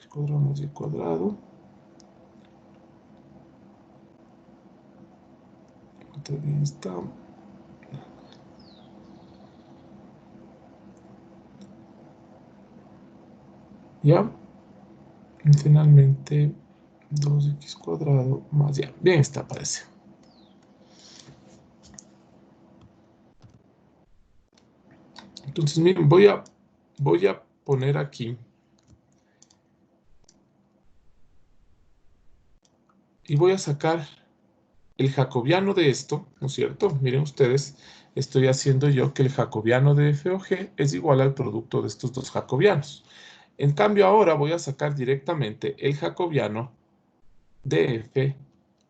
cuadrado más y cuadrado. También está. Ya. Y finalmente 2x cuadrado más ya. Bien está, parece. Entonces, miren, voy a poner aquí. Y voy a sacar el jacobiano de esto, ¿no es cierto? Miren ustedes, estoy haciendo yo que el jacobiano de f o g es igual al producto de estos dos jacobianos. En cambio, ahora voy a sacar directamente el jacobiano de f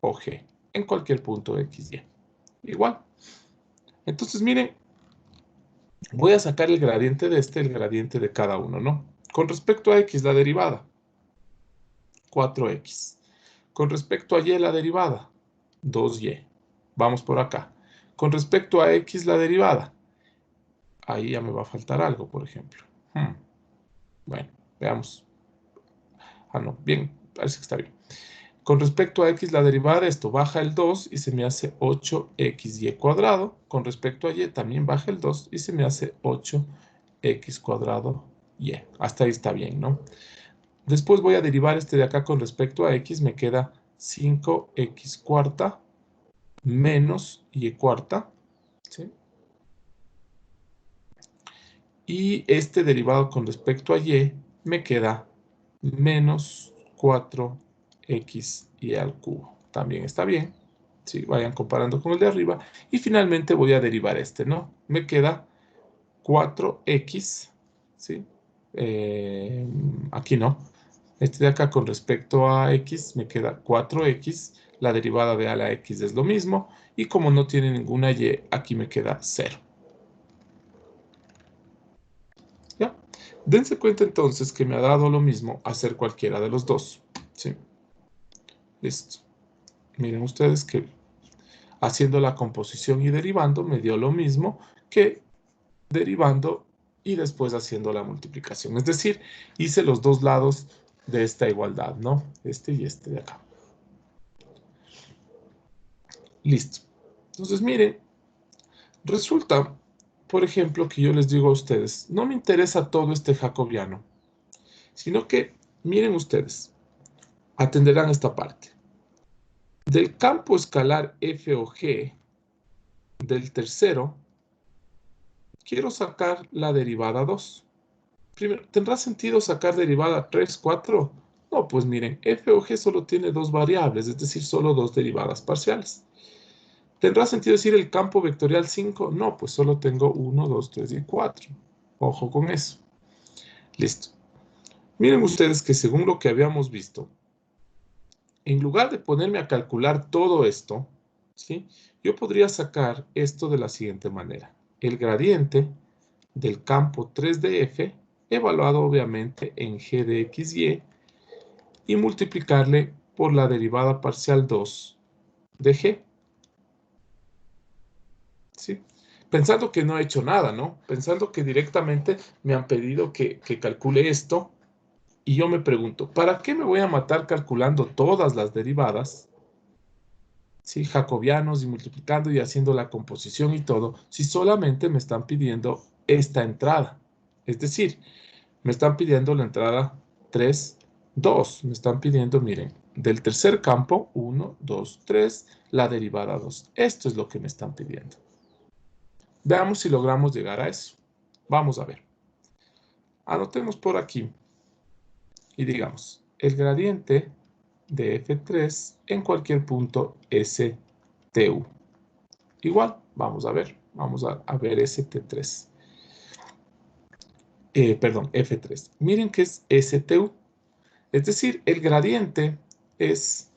o g en cualquier punto x, y. Igual. Entonces, miren, voy a sacar el gradiente de este, el gradiente de cada uno, ¿no? Con respecto a x, la derivada, 4x. Con respecto a y, la derivada, 2y. Vamos por acá. Con respecto a x, la derivada, ahí ya me va a faltar algo, por ejemplo. Bueno, veamos. Ah, no, bien, parece que está bien. Con respecto a x, la derivada de esto baja el 2 y se me hace 8xy cuadrado. Con respecto a y, también baja el 2 y se me hace 8x cuadrado y. Hasta ahí está bien, ¿no? Después voy a derivar este de acá con respecto a x. Me queda 5x cuarta menos y cuarta, ¿sí? Y este derivado con respecto a y me queda menos 4xy al cubo. También está bien. ¿Sí? Vayan comparando con el de arriba. Y finalmente voy a derivar este, ¿no? Me queda 4x, ¿sí? Aquí no. Este de acá con respecto a x me queda 4x. La derivada de a la x es lo mismo. Y como no tiene ninguna y, aquí me queda 0. ¿Ya? Dense cuenta entonces que me ha dado lo mismo hacer cualquiera de los dos. ¿Sí? Listo. Miren ustedes que haciendo la composición y derivando me dio lo mismo que derivando y después haciendo la multiplicación. Es decir, hice los dos lados de esta igualdad, ¿no? Este y este de acá. Listo. Entonces, miren, resulta, por ejemplo, que yo les digo a ustedes, no me interesa todo este jacobiano, sino que, miren ustedes, atenderán esta parte. Del campo escalar f o g del tercero, quiero sacar la derivada 2. Primero, ¿tendrá sentido sacar derivada 3, 4? No, pues miren, f o g solo tiene dos variables, es decir, solo dos derivadas parciales. ¿Tendrá sentido decir el campo vectorial 5? No, pues solo tengo 1, 2, 3 y 4. Ojo con eso. Listo. Miren ustedes que según lo que habíamos visto, en lugar de ponerme a calcular todo esto, ¿sí? Yo podría sacar esto de la siguiente manera. El gradiente del campo 3 de f, evaluado obviamente en g de x, y multiplicarle por la derivada parcial 2 de g. ¿Sí? Pensando que no he hecho nada, ¿no? Pensando que directamente me han pedido que calcule esto, y yo me pregunto, ¿para qué me voy a matar calculando todas las derivadas? ¿Sí? Jacobianos y multiplicando y haciendo la composición y todo, si solamente me están pidiendo esta entrada. Es decir, me están pidiendo la entrada 3, 2. Me están pidiendo, miren, del tercer campo, 1, 2, 3, la derivada 2. Esto es lo que me están pidiendo. Veamos si logramos llegar a eso. Vamos a ver. Anotemos por aquí y digamos, el gradiente de f3 en cualquier punto STU. Igual, vamos a ver. Vamos a ver ST3. Perdón, F3. Miren que es STU. Es decir, el gradiente es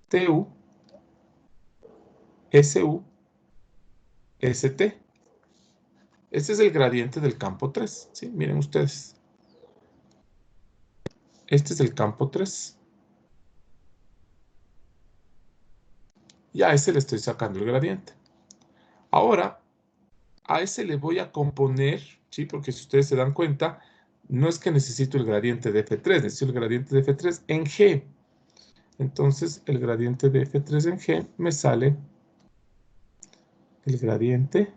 TU, SU, ST. Este es el gradiente del campo 3. ¿Sí? Miren ustedes. Este es el campo 3. Y a ese le estoy sacando el gradiente. Ahora, a ese le voy a componer, ¿sí? Porque si ustedes se dan cuenta, no es que necesito el gradiente de F3, necesito el gradiente de F3 en G. Entonces, el gradiente de F3 en G me sale el gradiente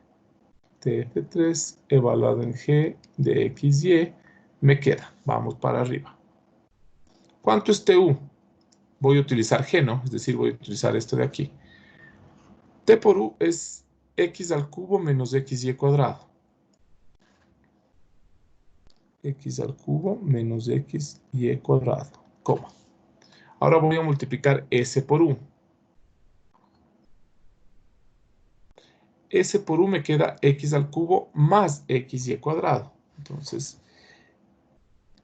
de F3 evaluado en G de XY, me queda. Vamos para arriba. ¿Cuánto es TU? Voy a utilizar G, ¿no? Es decir, voy a utilizar esto de aquí. T por U es X al cubo menos XY cuadrado. X al cubo menos XY cuadrado, coma. Ahora voy a multiplicar S por U. S por U me queda X al cubo más XY cuadrado. Entonces,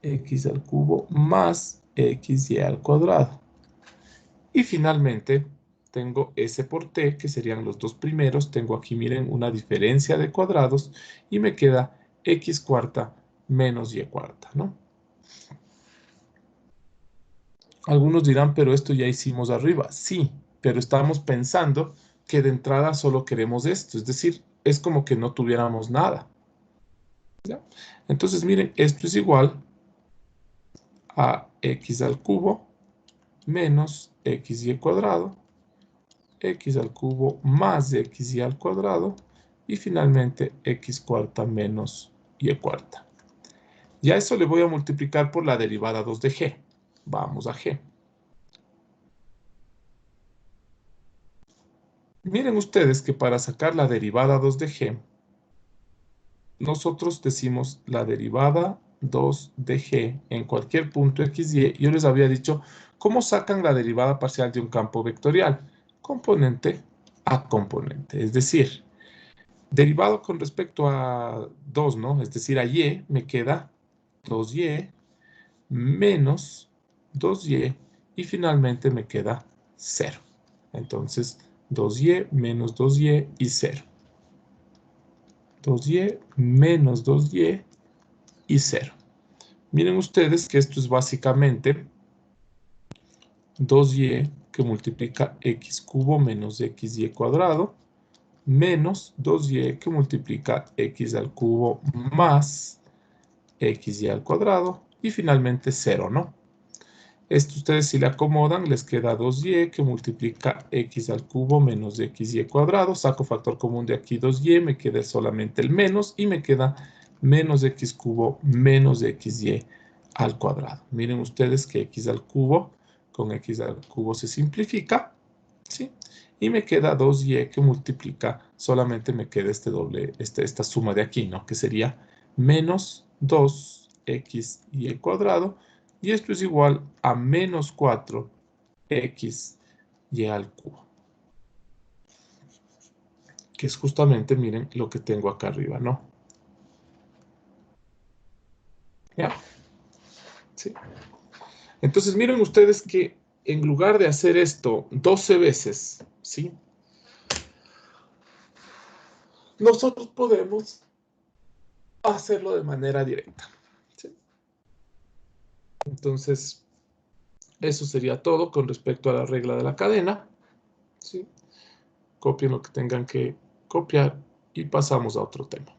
X al cubo más XY al cuadrado. Y finalmente, tengo S por T, que serían los dos primeros. Tengo aquí, miren, una diferencia de cuadrados. Y me queda X cuarta menos Y cuarta, ¿no? Algunos dirán, pero esto ya hicimos arriba. Sí, pero estamos pensando que de entrada solo queremos esto. Es decir, es como que no tuviéramos nada. ¿Ya? Entonces, miren, esto es igual a X al cubo menos XY cuadrado, X al cubo más XY al cuadrado, y finalmente X cuarta menos Y cuarta. Ya eso le voy a multiplicar por la derivada 2 de G. Vamos a G. Miren ustedes que para sacar la derivada 2 de G, nosotros decimos la derivada 2 de G en cualquier punto XY. Yo les había dicho, ¿cómo sacan la derivada parcial de un campo vectorial? Componente a componente. Es decir, derivado con respecto a 2, ¿no? Es decir, a Y me queda 2Y menos 2Y y finalmente me queda 0. Entonces, 2Y menos 2Y y 0. 2Y menos 2Y y 0. Miren ustedes que esto es básicamente 2Y que multiplica X cubo menos XY cuadrado menos 2Y que multiplica X al cubo más XY al cuadrado y finalmente 0, ¿no? Esto ustedes si le acomodan les queda 2Y que multiplica X al cubo menos XY cuadrado. Saco factor común de aquí 2Y, me queda solamente el menos y me queda menos X cubo menos XY al cuadrado. Miren ustedes que X al cubo con X al cubo se simplifica, ¿sí? Y me queda 2Y que multiplica, solamente me queda esta suma de aquí, ¿no? Que sería menos 2XY cuadrado. Y esto es igual a menos 4XY al cubo. Que es justamente, miren, lo que tengo acá arriba, ¿no? ¿Ya? Sí. Entonces, miren ustedes que en lugar de hacer esto 12 veces, ¿sí? Nosotros podemos hacerlo de manera directa, ¿sí? Entonces, eso sería todo con respecto a la regla de la cadena, ¿sí? Copien lo que tengan que copiar y pasamos a otro tema.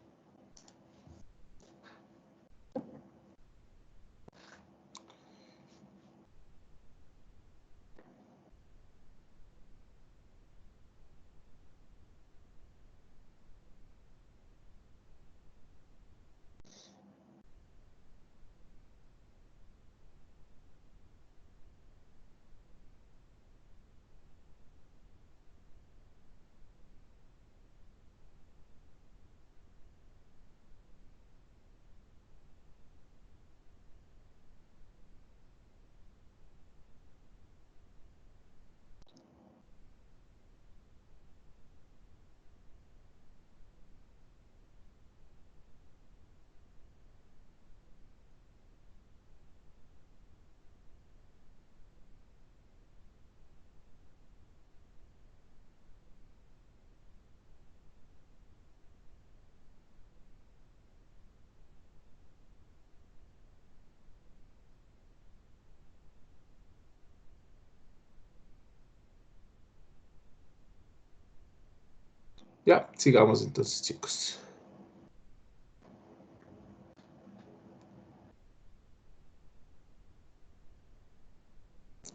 Ya, sigamos entonces, chicos.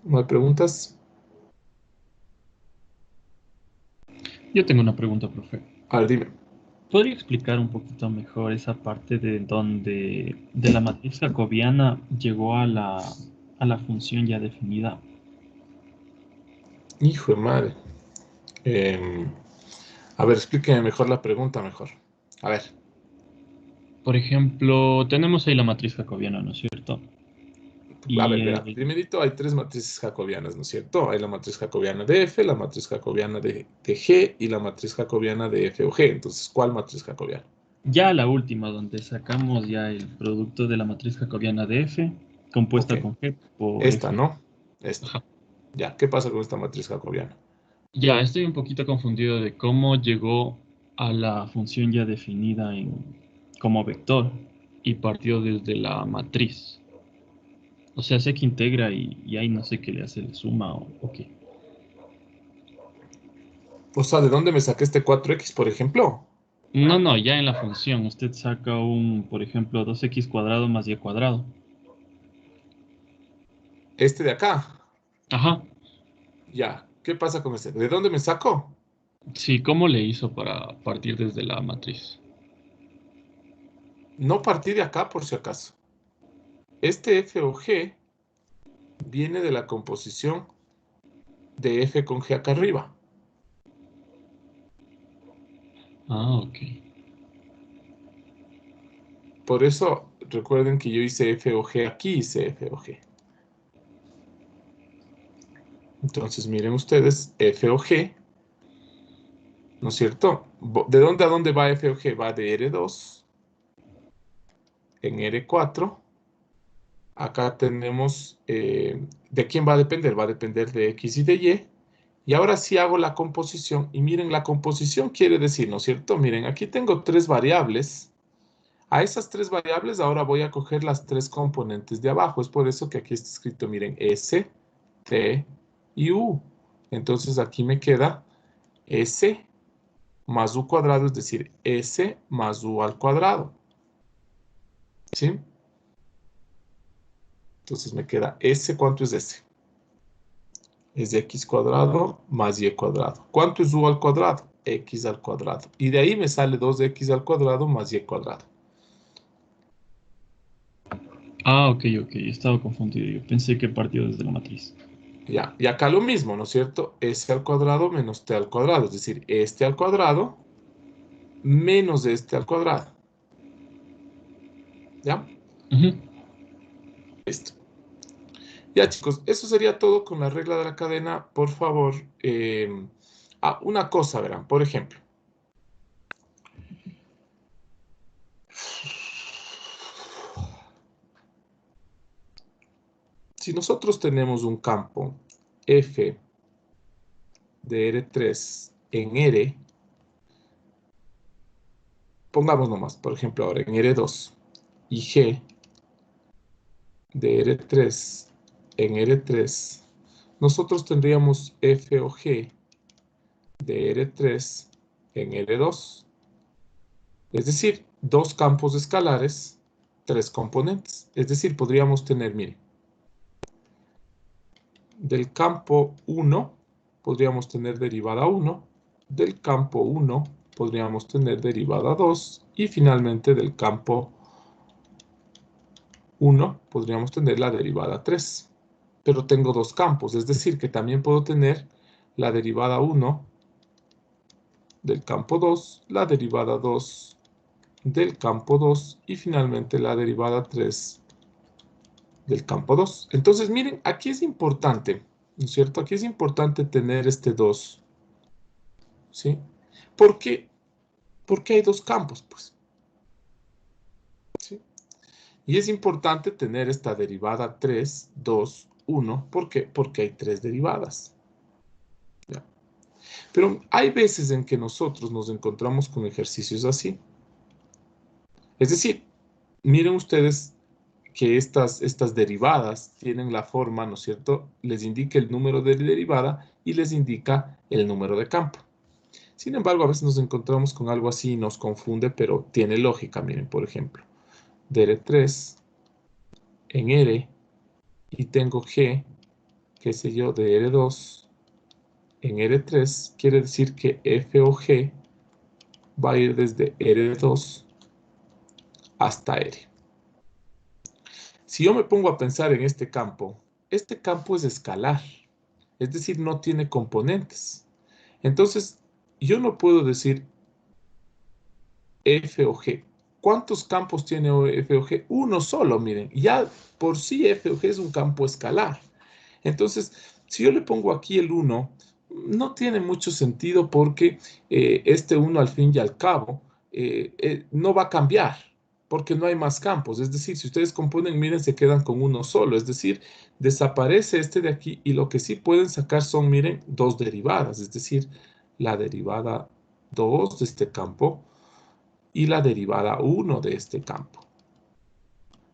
¿No hay preguntas? Yo tengo una pregunta, profe. A ver, dime. ¿Podría explicar un poquito mejor esa parte de donde de la matriz jacobiana llegó a la función ya definida? Hijo de madre. Em, a ver, explíqueme mejor la pregunta, mejor. A ver. Por ejemplo, tenemos ahí la matriz jacobiana, ¿no es cierto? A Y ver, verá, primerito hay tres matrices jacobianas, ¿no es cierto? Hay la matriz jacobiana de F, la matriz jacobiana de G y la matriz jacobiana de F o G. Entonces, ¿cuál matriz jacobiana? ya la última, donde sacamos ya el producto de la matriz jacobiana de F, Ok, compuesta con G por esta, F. ¿no? Esta. Ajá. Ya, ¿qué pasa con esta matriz jacobiana? Ya, estoy un poquito confundido de cómo llegó a la función ya definida como vector y partió desde la matriz. O sea, sé que integra y ahí no sé qué le hace, le suma o qué. O sea, ¿de dónde me saqué este 4x, por ejemplo? No, no, ya en la función usted saca por ejemplo, 2x cuadrado más y cuadrado. Este de acá. Ajá. Ya, ¿qué pasa con este? ¿De dónde me saco? Sí, ¿cómo le hizo para partir desde la matriz? No partí de acá, por si acaso. Este F o G viene de la composición de F con G acá arriba. Ah, ok. Por eso, recuerden que yo hice F o G aquí, hice F o G. Entonces, miren ustedes, F o G, ¿no es cierto? ¿De dónde a dónde va F o G? Va de R2 en R4. Acá tenemos, ¿de quién va a depender? Va a depender de X y de Y. Y ahora sí hago la composición. Y miren, la composición quiere decir, ¿no es cierto? Miren, aquí tengo tres variables. A esas tres variables ahora voy a coger las tres componentes de abajo. Es por eso que aquí está escrito, miren, S, T y U. Entonces aquí me queda S más U cuadrado, es decir, S más U al cuadrado. ¿Sí? Entonces me queda S, ¿cuánto es S? Es de X cuadrado más Y cuadrado. ¿Cuánto es U al cuadrado? X al cuadrado. Y de ahí me sale 2X al cuadrado más Y cuadrado. Ah, ok, ok. Estaba confundido. Yo pensé que partió desde la matriz. Ya, y acá lo mismo, ¿no es cierto? S al cuadrado menos T al cuadrado, es decir, este al cuadrado menos este al cuadrado. ¿Ya? Ujú. Listo. Ya, chicos, eso sería todo con la regla de la cadena. Por favor, una cosa, verán, por ejemplo. Si nosotros tenemos un campo F de R3 en R, pongamos nomás, por ejemplo, ahora en R2 y G de R3 en R3, nosotros tendríamos F o G de R3 en R2. Es decir, dos campos escalares, tres componentes. Es decir, podríamos tener, mire, del campo 1 podríamos tener derivada 1, del campo 1 podríamos tener derivada 2 y finalmente del campo 1 podríamos tener la derivada 3. Pero tengo dos campos, es decir, que también puedo tener la derivada 1 del campo 2, la derivada 2 del campo 2 y finalmente la derivada 3 del campo 2. Entonces, miren, aquí es importante, ¿no es cierto? Aquí es importante tener este 2, ¿sí? ¿Por qué? Porque hay dos campos, pues, ¿sí? Y es importante tener esta derivada 3, 2, 1. ¿Por qué? Porque hay tres derivadas. ¿Ya? Pero hay veces en que nosotros nos encontramos con ejercicios así. Es decir, miren ustedes que estas derivadas tienen la forma, ¿no es cierto? Les indica el número de derivada y les indica el número de campo. Sin embargo, a veces nos encontramos con algo así y nos confunde, pero tiene lógica. Miren, por ejemplo, DR3 en R y tengo G qué sé yo, de R2 en R3, quiere decir que f o g va a ir desde R2 hasta R. Si yo me pongo a pensar en este campo es escalar, es decir, no tiene componentes. Entonces, yo no puedo decir f o g. ¿Cuántos campos tiene f o g? Uno solo, miren. Ya por sí f o g es un campo escalar. Entonces, si yo le pongo aquí el 1, no tiene mucho sentido porque este 1 al fin y al cabo no va a cambiar porque no hay más campos. Es decir, si ustedes componen, miren, se quedan con uno solo. Es decir, desaparece este de aquí y lo que sí pueden sacar son, miren, dos derivadas. Es decir, la derivada 2 de este campo y la derivada 1 de este campo.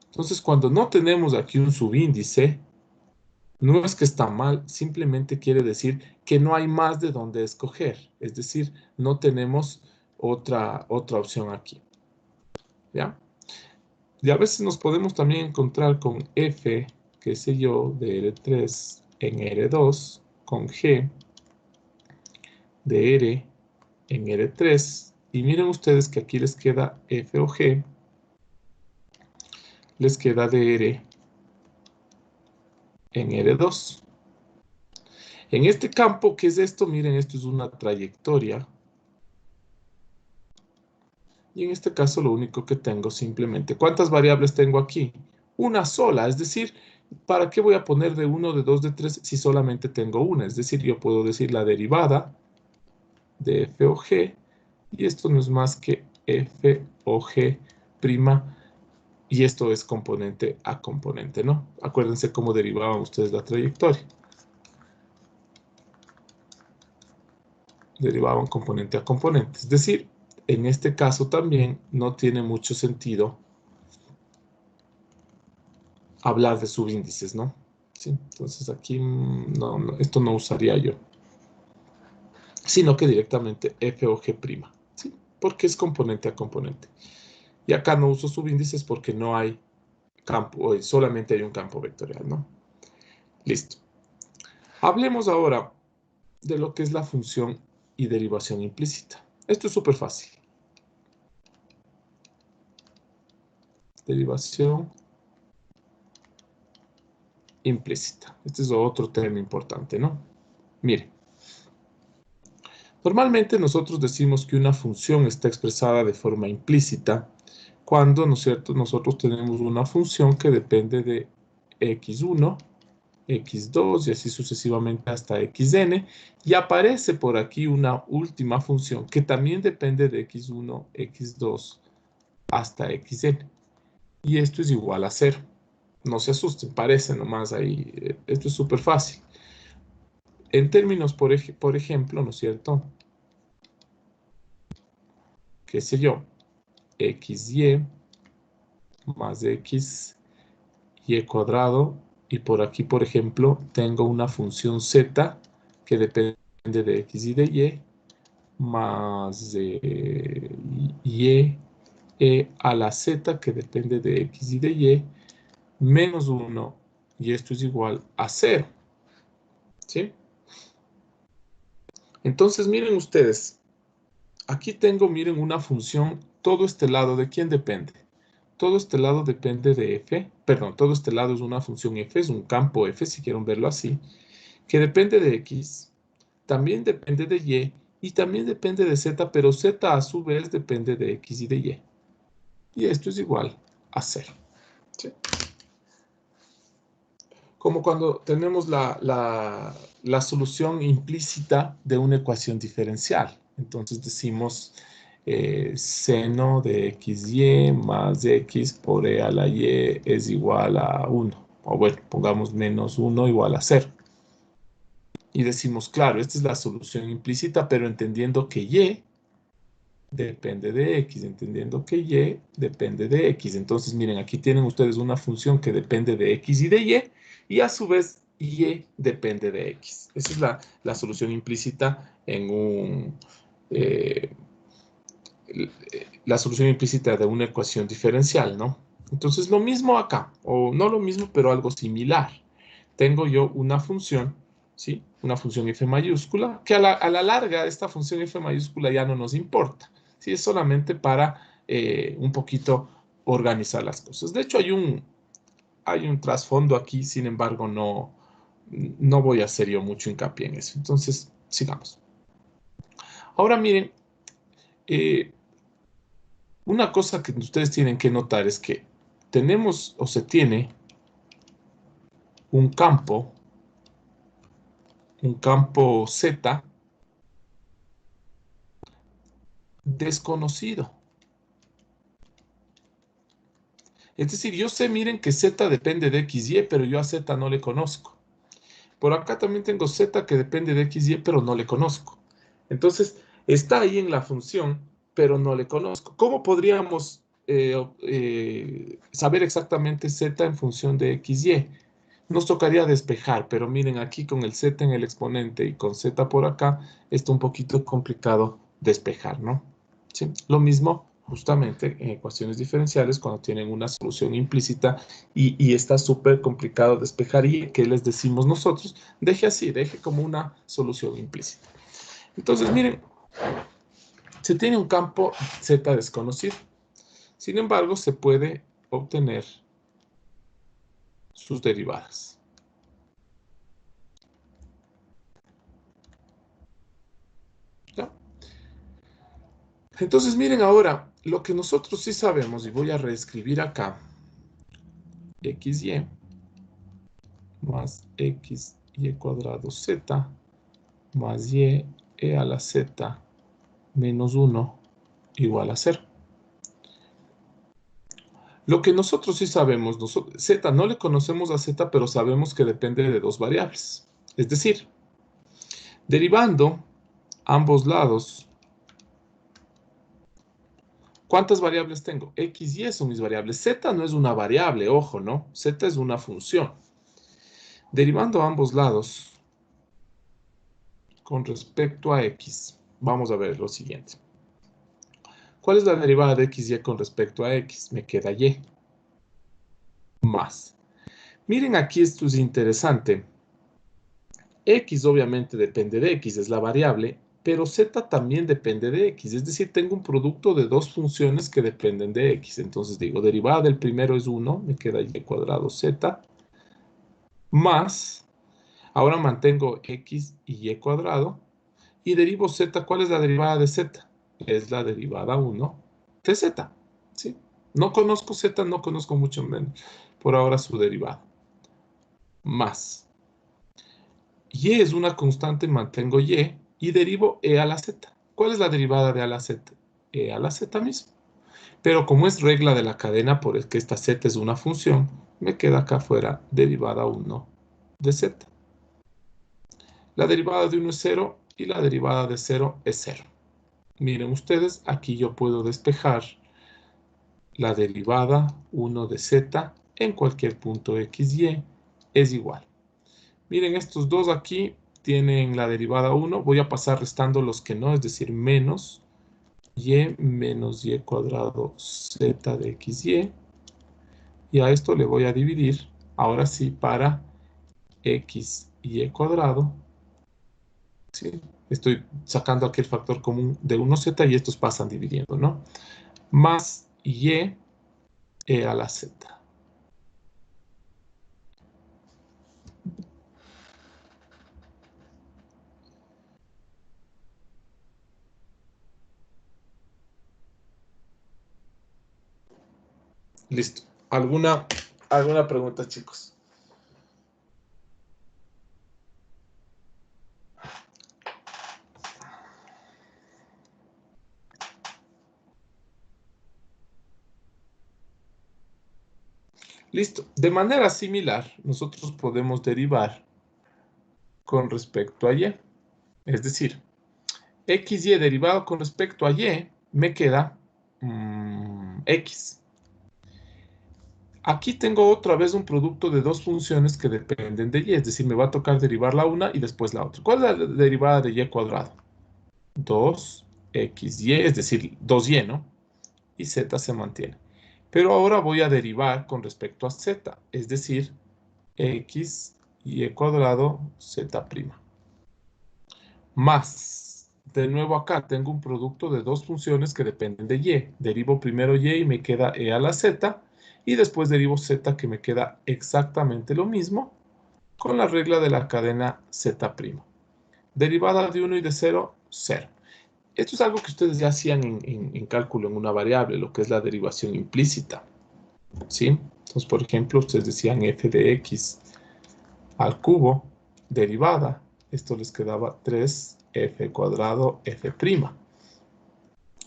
Entonces, cuando no tenemos aquí un subíndice, no es que está mal, simplemente quiere decir que no hay más de donde escoger. Es decir, no tenemos otra opción aquí. ¿Ya? Y a veces nos podemos también encontrar con f, qué sé yo, de R3 en R2, con g de R en R3. Y miren ustedes que aquí les queda f o g, les queda de R en R2. En este campo, ¿qué es esto? Miren, esto es una trayectoria. Y en este caso lo único que tengo simplemente, ¿cuántas variables tengo aquí? Una sola, es decir, ¿para qué voy a poner de 1, de 2, de 3 si solamente tengo una? Es decir, yo puedo decir la derivada de f o g, y esto no es más que f o g prima, y esto es componente a componente, ¿no? Acuérdense cómo derivaban ustedes la trayectoria. Derivaban componente a componente, es decir, en este caso también no tiene mucho sentido hablar de subíndices, ¿no? ¿Sí? Entonces aquí esto no usaría yo, sino que directamente f o g', ¿sí? Porque es componente a componente. Y acá no uso subíndices porque no hay campo, solamente hay un campo vectorial, ¿no? Listo. Hablemos ahora de lo que es la función y derivación implícita. Esto es súper fácil. Derivación implícita. Este es otro tema importante, ¿no? Miren. Normalmente nosotros decimos que una función está expresada de forma implícita cuando, ¿no es cierto?, nosotros tenemos una función que depende de x1, x2 y así sucesivamente hasta xn, y aparece por aquí una última función que también depende de x1, x2 hasta xn. Y esto es igual a 0. No se asusten, parece nomás ahí. Esto es súper fácil. En términos, por ejemplo, ¿no es cierto?, qué sé yo, xy más x y cuadrado, y por aquí, por ejemplo, tengo una función z que depende de x y de y, más de y a la z que depende de x y de y, menos 1, y esto es igual a 0. ¿Sí? Entonces, miren ustedes, aquí tengo, miren, una función, todo este lado, ¿de quién depende? Todo este lado depende de f, perdón, todo este lado es una función f, es un campo f, si quieren verlo así, que depende de x, también depende de y también depende de z, pero z a su vez depende de x y de y. Y esto es igual a 0. ¿Sí? Como cuando tenemos la solución implícita de una ecuación diferencial. Entonces decimos seno de xy más x por e a la y es igual a 1. O bueno, pongamos menos 1 igual a 0. Y decimos, claro, esta es la solución implícita, pero entendiendo que y depende de x, entendiendo que y depende de x. Entonces, miren, aquí tienen ustedes una función que depende de x y de y a su vez y depende de x. Esa es la solución implícita en la solución implícita de una ecuación diferencial, ¿no? Entonces, lo mismo acá, o no lo mismo, pero algo similar. tengo yo una función, ¿sí? Una función f mayúscula, que a la larga esta función f mayúscula ya no nos importa, ¿sí? Es solamente para un poquito organizar las cosas. De hecho, hay un trasfondo aquí, sin embargo, no voy a hacer yo mucho hincapié en eso. Entonces, sigamos. Ahora miren, una cosa que ustedes tienen que notar es que tenemos o se tiene un campo Z desconocido. Es decir, yo sé, miren, que Z depende de XY, pero yo a Z no le conozco. Por acá también tengo Z que depende de XY, pero no le conozco. Entonces, está ahí en la función, pero no le conozco. ¿Cómo podríamos saber exactamente Z en función de XY? Nos tocaría despejar, pero miren, aquí con el Z en el exponente y con Z por acá, está un poquito complicado despejar, ¿no? ¿Sí? Lo mismo justamente en ecuaciones diferenciales cuando tienen una solución implícita y está súper complicado despejar. ¿Y qué les decimos nosotros? Deje así, deje como una solución implícita. Entonces, miren, se tiene un campo Z desconocido. Sin embargo, se puede obtener sus derivadas. ¿Ya? Entonces, miren ahora, lo que nosotros sí sabemos, y voy a reescribir acá, XY más XY cuadrado Z más Y e a la Z menos 1 igual a 0. Lo que nosotros sí sabemos, Z no le conocemos a Z, pero sabemos que depende de dos variables. Es decir, derivando ambos lados, ¿cuántas variables tengo? X y Y son mis variables. Z no es una variable, ojo, ¿no? Z es una función. Derivando ambos lados con respecto a X, vamos a ver lo siguiente. ¿Cuál es la derivada de XY con respecto a X? Me queda Y más. Miren, aquí esto es interesante. X obviamente depende de X, es la variable, pero Z también depende de X. Es decir, tengo un producto de dos funciones que dependen de X. Entonces digo, derivada del primero es 1, me queda Y cuadrado Z, más, ahora mantengo X y Y cuadrado, y derivo Z. ¿Cuál es la derivada de Z? Es la derivada 1 de Z, ¿sí? No conozco Z, no conozco mucho menos por ahora su derivada. Más. Y es una constante, mantengo y derivo e a la z. ¿Cuál es la derivada de a la z? E a la z mismo. Pero como es regla de la cadena, por el que esta z es una función, me queda acá afuera derivada 1 de z. La derivada de 1 es 0 y la derivada de 0 es 0. Miren ustedes, aquí yo puedo despejar la derivada 1 de z en cualquier punto x, y es igual. Miren, estos dos aquí tienen la derivada 1. Voy a pasar restando los que no, es decir, menos y menos y cuadrado z de xy. Y a esto le voy a dividir, ahora sí, para x y cuadrado. ¿Sí? Estoy sacando aquí el factor común de 1z y estos pasan dividiendo, ¿no? Más y a la z. Listo. ¿Alguna pregunta, chicos? Listo. De manera similar, nosotros podemos derivar con respecto a y. Es decir, xy derivado con respecto a y me queda x. Aquí tengo otra vez un producto de dos funciones que dependen de y, es decir, me va a tocar derivar la una y después la otra. ¿Cuál es la derivada de y cuadrado? 2xy, es decir, 2y, ¿no? Y z se mantiene. Pero ahora voy a derivar con respecto a z, es decir, x y cuadrado z'. Más, de nuevo acá tengo un producto de dos funciones que dependen de y. Derivo primero y me queda e a la z, y después derivo z, que me queda exactamente lo mismo, con la regla de la cadena z'. Derivada de 1 y de 0, 0. Esto es algo que ustedes ya hacían en cálculo en una variable, lo que es la derivación implícita, ¿sí? Entonces, por ejemplo, ustedes decían f de x al cubo, derivada. Esto les quedaba 3f cuadrado f'.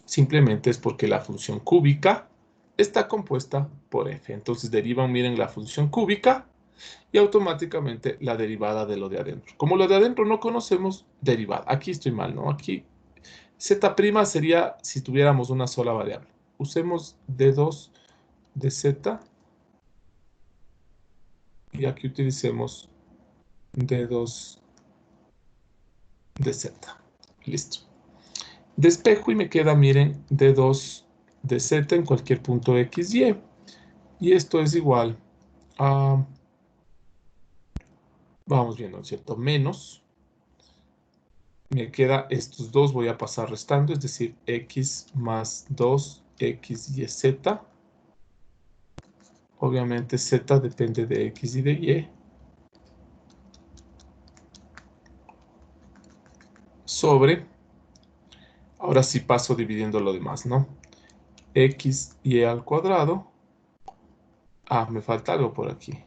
Simplemente es porque la función cúbica está compuesta por f. Entonces derivan, miren, la función cúbica y automáticamente la derivada de lo de adentro. Como lo de adentro no conocemos, derivada. Aquí estoy mal, ¿no? Aquí z' sería si tuviéramos una sola variable. Usemos d2 de z y aquí utilicemos d2 de z. Listo. Despejo y me queda, miren, d2 de z en cualquier punto x, y. Y esto es igual a, vamos viendo, ¿cierto? Menos, me queda estos dos, voy a pasar restando, es decir, x más 2x y z. Obviamente z depende de x y de y. Sobre, ahora sí paso dividiendo lo demás, ¿no? X y al cuadrado. Ah, me falta algo por aquí.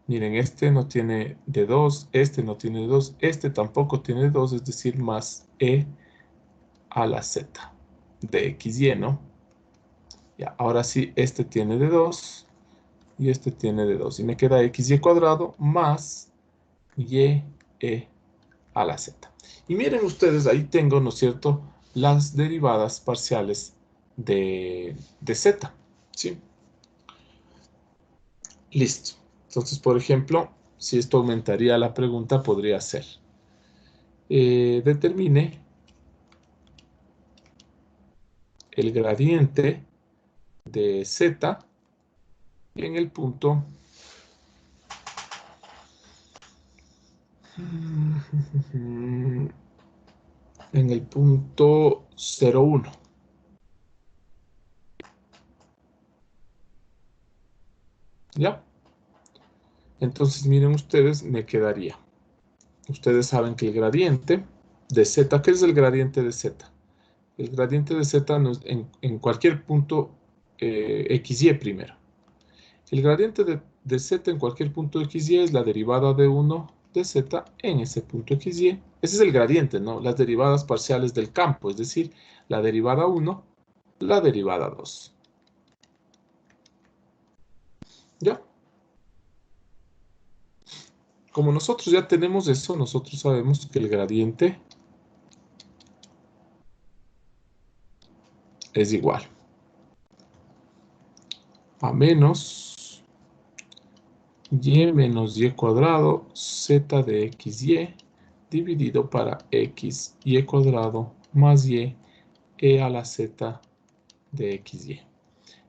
Miren, este no tiene de 2, este no tiene de 2, este tampoco tiene de 2, es decir, más e a la z de x y, ¿no? Ya, ahora sí, este tiene de 2 y este tiene de 2. Y me queda x y cuadrado más y e a la z. Y miren ustedes, ahí tengo, ¿no es cierto?, las derivadas parciales de z, ¿sí? Listo. Entonces, por ejemplo, si esto aumentaría la pregunta, podría ser, determine el gradiente de z en el punto en el punto 0,1. ¿Ya? Entonces, miren ustedes, me quedaría. Ustedes saben que el gradiente de z, ¿qué es el gradiente de z? El gradiente de z en cualquier punto xy primero. El gradiente de z en cualquier punto xy es la derivada de 1 de z en ese punto xy. Ese es el gradiente, ¿no? Las derivadas parciales del campo, es decir, la derivada 1, la derivada 2. ¿Ya? Como nosotros ya tenemos eso, nosotros sabemos que el gradiente es igual a menos y menos y cuadrado z de xy dividido para x y cuadrado más y e a la z de xy.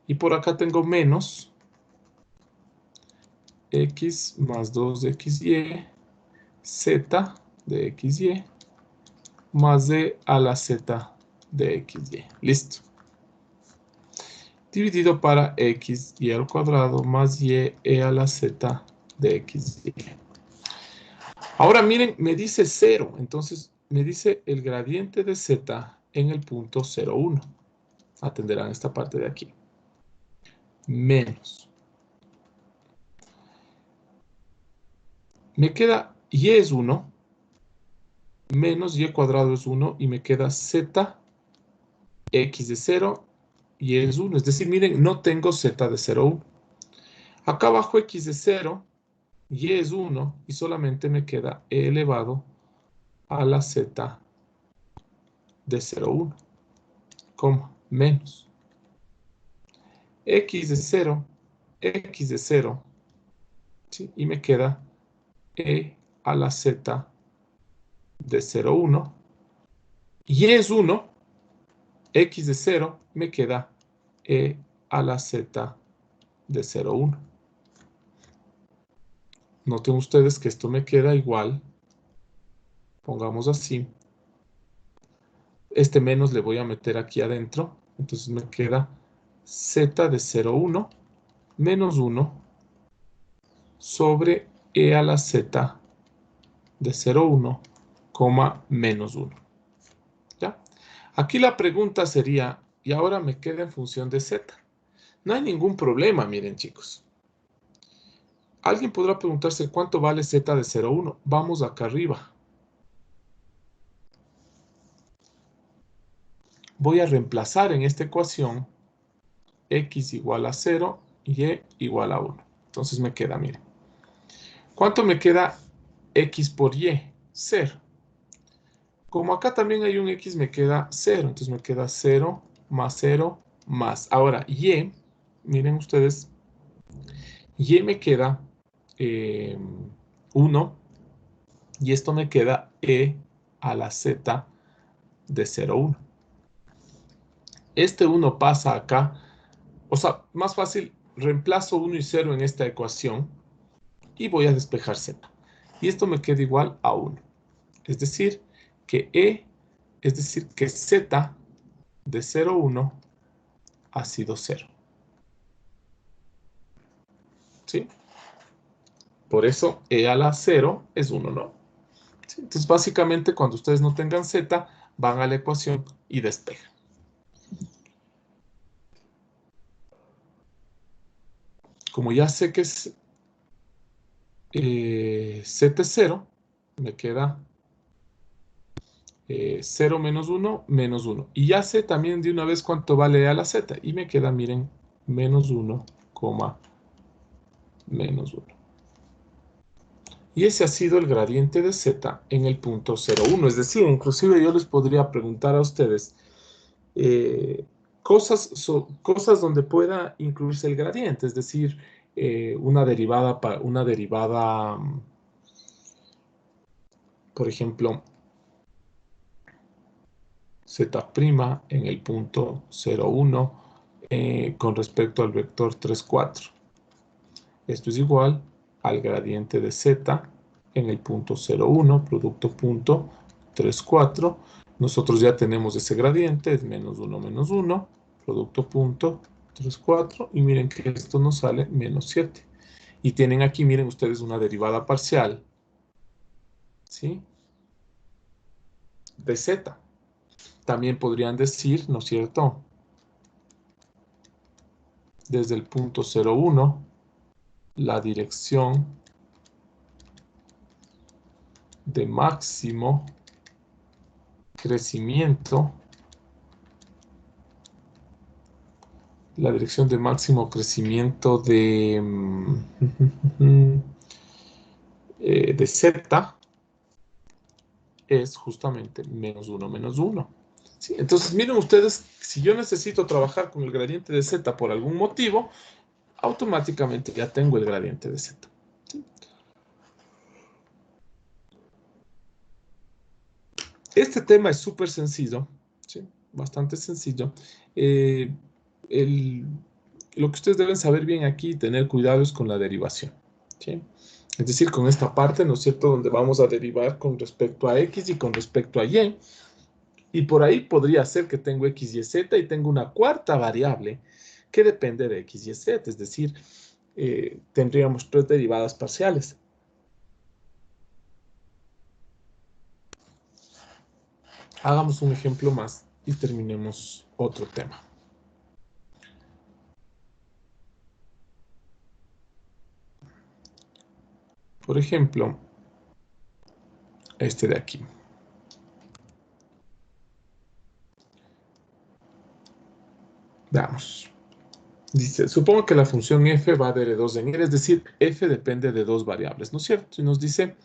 Y por acá tengo menos x más 2xy z de xy más d a la z de xy. Listo. Dividido para x y al cuadrado más y e a la z de xy. Ahora miren, me dice 0. Entonces me dice el gradiente de z en el punto 0,1. Atenderán esta parte de aquí. Menos. Me queda y es 1. Menos y cuadrado es 1. Y me queda z x de 0 y es 1. Es decir, miren, no tengo z de 0,1. Acá abajo x de 0 y es 1 y solamente me queda e elevado a la z de 0,1, coma, menos x de 0, ¿sí? Y me queda e a la z de 0,1 y es 1, x de 0, me queda e a la z de 0,1. noten ustedes que esto me queda igual, pongamos así, este menos le voy a meter aquí adentro, entonces me queda z de 0,1 menos 1 sobre e a la z de 0,1, menos 1. ¿Ya? Aquí la pregunta sería, y ahora me queda en función de z. No hay ningún problema, miren chicos. Alguien podrá preguntarse cuánto vale z de 0,1. Vamos acá arriba. Voy a reemplazar en esta ecuación x igual a 0 y y igual a 1. Entonces me queda, miren. ¿Cuánto me queda x por y? 0. Como acá también hay un x, me queda 0. Entonces me queda 0 más 0 más. Ahora, y, miren ustedes, y me queda 1. Y esto me queda e a la z de 0,1. Este 1 pasa acá. O sea, más fácil, reemplazo 1 y 0 en esta ecuación y voy a despejar z. Y esto me queda igual a 1. Es decir, que z de 0,1 ha sido 0. ¿Sí? Por eso e a la 0 es 1, ¿no? ¿Sí? Entonces, básicamente, cuando ustedes no tengan z, van a la ecuación y despejan. Como ya sé que es z es 0, me queda 0 menos 1, menos 1. Y ya sé también de una vez cuánto vale e a la z. Y me queda, miren, menos 1, menos 1. Y ese ha sido el gradiente de z en el punto 0,1. Es decir, inclusive yo les podría preguntar a ustedes cosas donde pueda incluirse el gradiente. Es decir, una derivada, por ejemplo, z' en el punto 0,1 con respecto al vector 3, 4. Esto es igual al gradiente de z en el punto 0,1, producto punto 3, 4. Nosotros ya tenemos ese gradiente, es menos 1, menos 1, producto punto 3, 4. Y miren que esto nos sale menos 7. Y tienen aquí, miren ustedes, una derivada parcial, ¿sí? De z. También podrían decir, ¿no es cierto? Desde el punto 0,1, la dirección de máximo crecimiento, la dirección de máximo crecimiento de z es justamente menos 1, menos 1. ¿Sí? Entonces, miren ustedes, si yo necesito trabajar con el gradiente de z por algún motivo, automáticamente ya tengo el gradiente de z. ¿Sí? Este tema es súper sencillo, ¿sí? Bastante sencillo. Lo que ustedes deben saber bien aquí y tener cuidado es con la derivación, ¿sí? Es decir, con esta parte, ¿no es cierto?, donde vamos a derivar con respecto a x y con respecto a y. Y por ahí podría ser que tengo x, y, z y tengo una cuarta variable que depende de x, y, z. Es decir, tendríamos 3 derivadas parciales. Hagamos un ejemplo más y terminemos otro tema. Por ejemplo, este de aquí. Veamos. Dice, supongo que la función f va de 2 en r, es decir, f depende de 2 variables, ¿no es cierto? Y nos dice,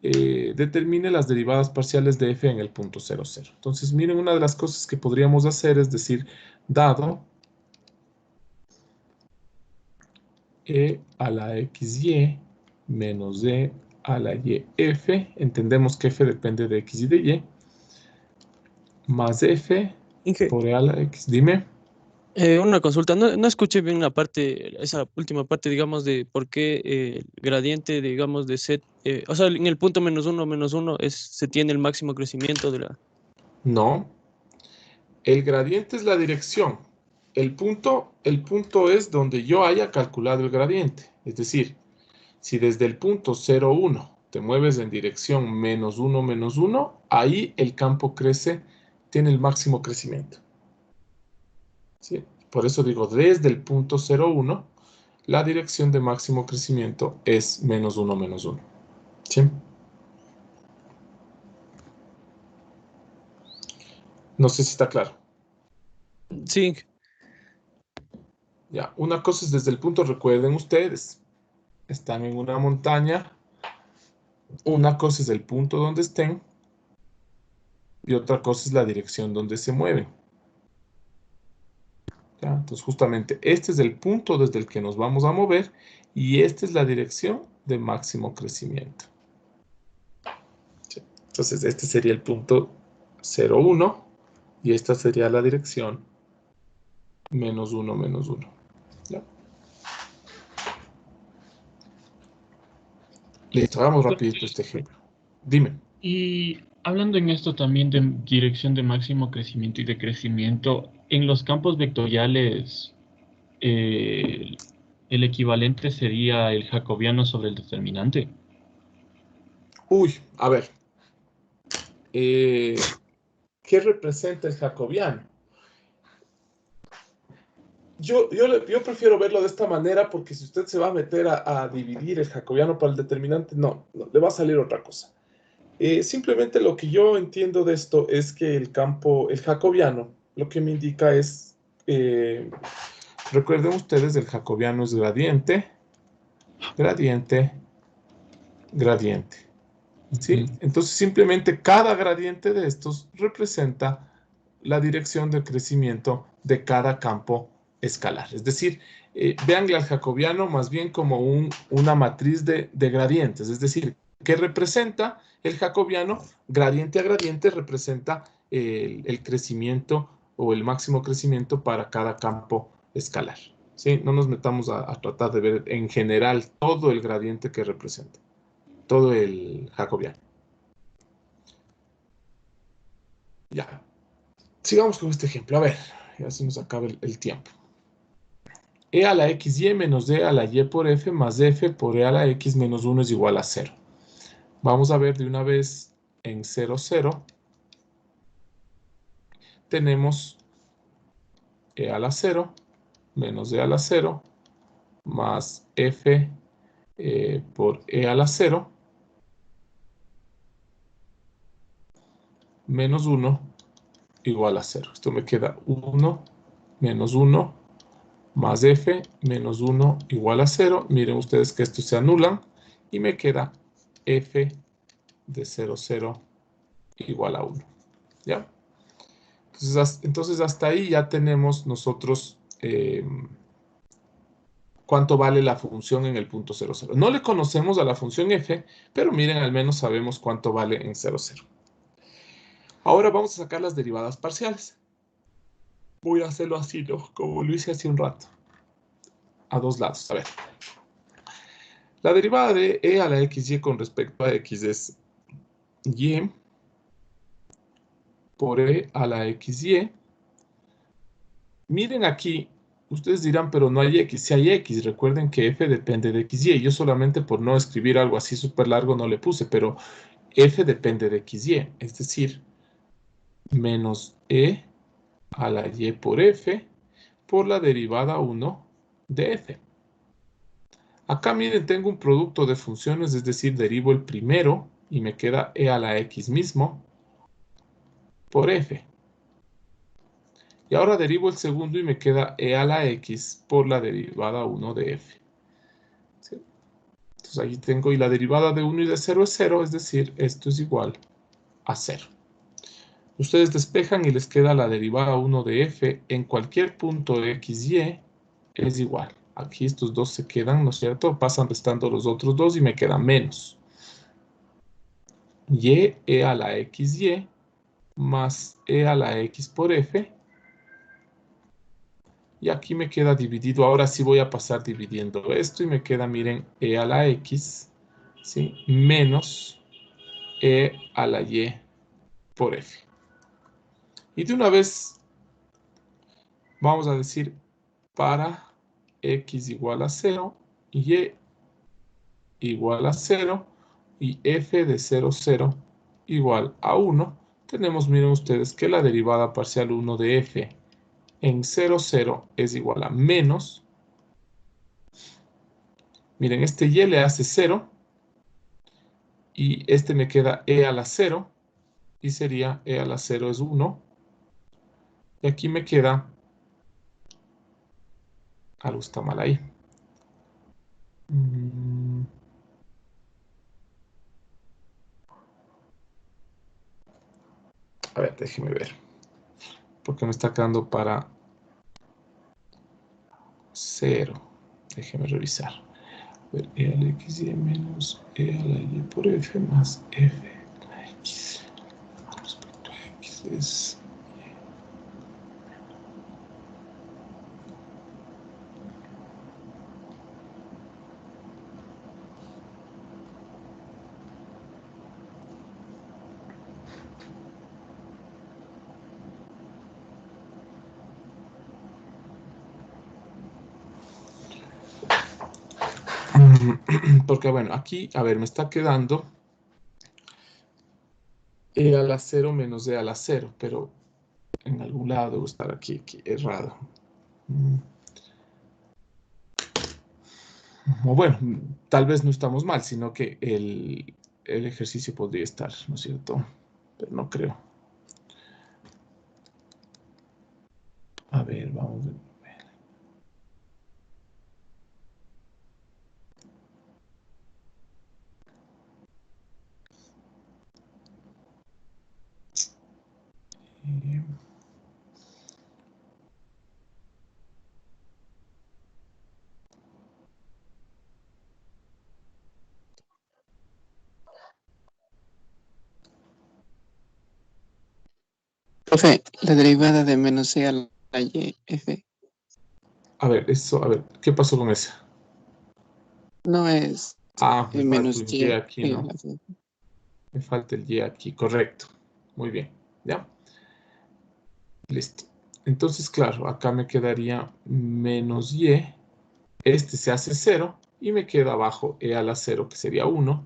determine las derivadas parciales de f en el punto 0, 0. Entonces, miren, una de las cosas que podríamos hacer es decir, dado e a la xy menos e a la y f, entendemos que f depende de x y de y, más f Inge, por e a la x. Dime. Una consulta, no escuché bien la parte, esa última parte, digamos, de por qué el gradiente, digamos, de Z, o sea, en el punto menos uno se tiene el máximo crecimiento de la... No, el gradiente es la dirección. El punto es donde yo haya calculado el gradiente. Es decir, si desde el punto 0,1 te mueves en dirección menos uno, ahí el campo crece, tiene el máximo crecimiento. ¿Sí? Por eso digo, desde el punto 0,1, la dirección de máximo crecimiento es menos uno. ¿Sí? No sé si está claro. Sí, Ya, una cosa es desde el punto, recuerden ustedes, están en una montaña, una cosa es el punto donde estén y otra cosa es la dirección donde se mueven. ¿Ya? Entonces, justamente este es el punto desde el que nos vamos a mover y esta es la dirección de máximo crecimiento. ¿Sí? Entonces, este sería el punto 0,1 y esta sería la dirección menos uno. ¿Ya? Listo, hagamos rapidito este ejemplo. Dime. Y hablando en esto también de dirección de máximo crecimiento y de crecimiento, en los campos vectoriales, eh, el equivalente sería el jacobiano sobre el determinante. Uy, a ver. ¿Qué representa el jacobiano? Yo prefiero verlo de esta manera porque si usted se va a meter a dividir el jacobiano para el determinante, no, le va a salir otra cosa. Simplemente lo que yo entiendo de esto es que el jacobiano, lo que me indica es, recuerden ustedes, el jacobiano es gradiente, gradiente, gradiente. ¿Sí? Entonces simplemente cada gradiente de estos representa la dirección del crecimiento de cada campo escalar. Es decir, véanle al jacobiano más bien como una matriz de gradientes. Es decir, ¿qué representa el jacobiano? Gradiente a gradiente representa el crecimiento o el máximo crecimiento para cada campo escalar. ¿Sí? No nos metamos a tratar de ver en general todo el gradiente que representa, todo el jacobiano. Ya, sigamos con este ejemplo. A ver, ya se nos acaba el tiempo. E a la xy menos d a la y por f más f por e a la x menos 1 es igual a 0. Vamos a ver de una vez en 0, 0. Tenemos e a la 0 menos d a la 0 más f por e a la 0 menos 1 igual a 0. Esto me queda 1 menos 1 más f menos 1 igual a 0. Miren ustedes que estos se anulan y me queda f de 0, 0 igual a 1. ¿Ya? Entonces hasta ahí ya tenemos nosotros cuánto vale la función en el punto 0, 0. No le conocemos a la función f, pero miren, al menos sabemos cuánto vale en 0, 0. Ahora vamos a sacar las derivadas parciales. Voy a hacerlo así, ¿no? Como lo hice hace un rato. A dos lados. A ver. La derivada de e a la xy con respecto a x es y por e a la xy. Miren aquí, ustedes dirán, pero no hay x. Si hay x, recuerden que f depende de xy. Yo solamente por no escribir algo así súper largo no le puse, pero f depende de xy. Es decir, menos e a la y por f por la derivada 1 de f. Acá miren, tengo un producto de funciones, es decir, derivo el primero y me queda e a la x mismo por f. Y ahora derivo el segundo y me queda e a la x por la derivada 1 de f. ¿Sí? Entonces aquí tengo, y la derivada de 1 y de 0 es 0, es decir, esto es igual a 0. Ustedes despejan y les queda la derivada 1 de f en cualquier punto de x, y es igual. Aquí estos dos se quedan, ¿no es cierto? Pasan restando los otros dos y me queda menos. Y e a la xy más e a la x por f Y aquí me queda dividido. Ahora sí voy a pasar dividiendo esto y me queda, miren, e a la x, ¿sí? Menos e a la y por f. Y de una vez vamos a decir para x igual a 0 y y igual a 0 y f de 0, 0 igual a 1, tenemos, miren ustedes, que la derivada parcial 1 de f en 0, 0 es igual a menos, miren, este y le hace 0 y este me queda e a la 0 y sería e a la 0 es 1 y aquí me queda, algo está mal ahí. A ver, déjeme ver. Porque me está quedando para 0. Déjeme revisar. A ver, e a la x y menos e a la y por f más f a la x. Respecto a x es... Porque bueno, aquí, a ver, me está quedando e a la 0 menos e a la 0, pero en algún lado debo estar aquí errado. O bueno, tal vez no estamos mal, sino que el ejercicio podría estar, ¿no es cierto? Pero no creo. A ver, vamos a ver. Profe, la derivada de menos c a la y f A ver, eso, a ver, ¿qué pasó con esa? no es Ah, me falta menos un y y aquí, ¿no? Me falta el y aquí, correcto. Muy bien, ¿ya? Listo. Entonces, claro, acá me quedaría menos y. Este se hace 0 y me queda abajo e a la 0, que sería 1.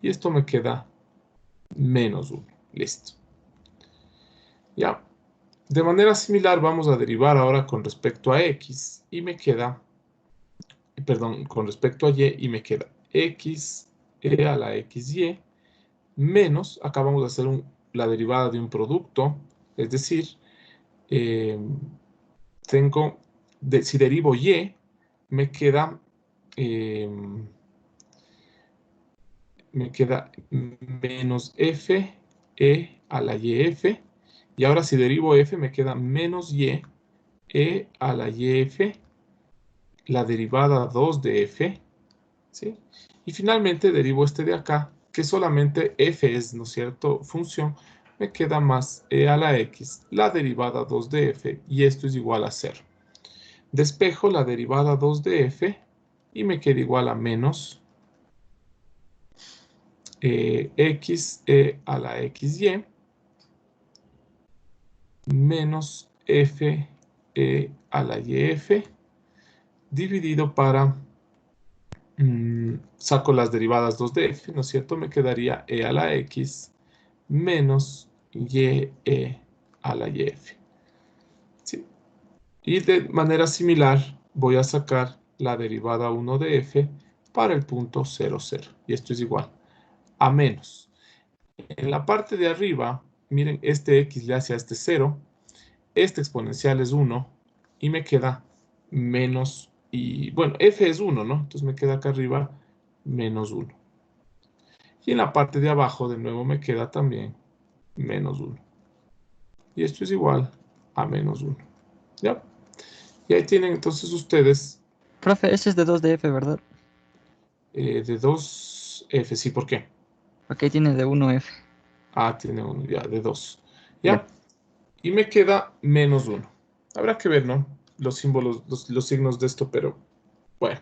Y esto me queda menos 1. Listo. Ya. De manera similar vamos a derivar ahora con respecto a x y me queda, perdón, con respecto a y me queda x e a la xy menos, acá vamos a hacer la derivada de un producto, es decir, tengo, si derivo y, me queda menos f e a la yf, y ahora si derivo f me queda menos y e a la yf, la derivada 2 de f, ¿sí? Y finalmente derivo este de acá, que solamente f es, ¿no es cierto?, función, me queda más e a la x, la derivada 2 de f, y esto es igual a 0. Despejo la derivada 2 de f, y me queda igual a menos x e a la xy, menos f e a la yf, dividido para... saco las derivadas 2 de f, ¿no es cierto? Me quedaría e a la x menos y e a la yf. ¿Sí? Y de manera similar voy a sacar la derivada 1 de f para el punto 0, 0. Y esto es igual a menos. En la parte de arriba, miren, este x le hace a este 0. Este exponencial es 1 y me queda menos, y bueno, f es 1, ¿no? Entonces me queda acá arriba menos 1. Y en la parte de abajo de nuevo me queda también menos 1. Y esto es igual a menos 1. ¿Ya? Y ahí tienen entonces ustedes Profe, ese es de 2 de F, ¿verdad? de 2f, ¿sí? ¿Por qué? Aquí tiene de 1F. Ah, tiene uno ya, de 2. Ya. ¿Ya? Y me queda menos 1. Habrá que ver, ¿no? los símbolos, los signos de esto, pero bueno.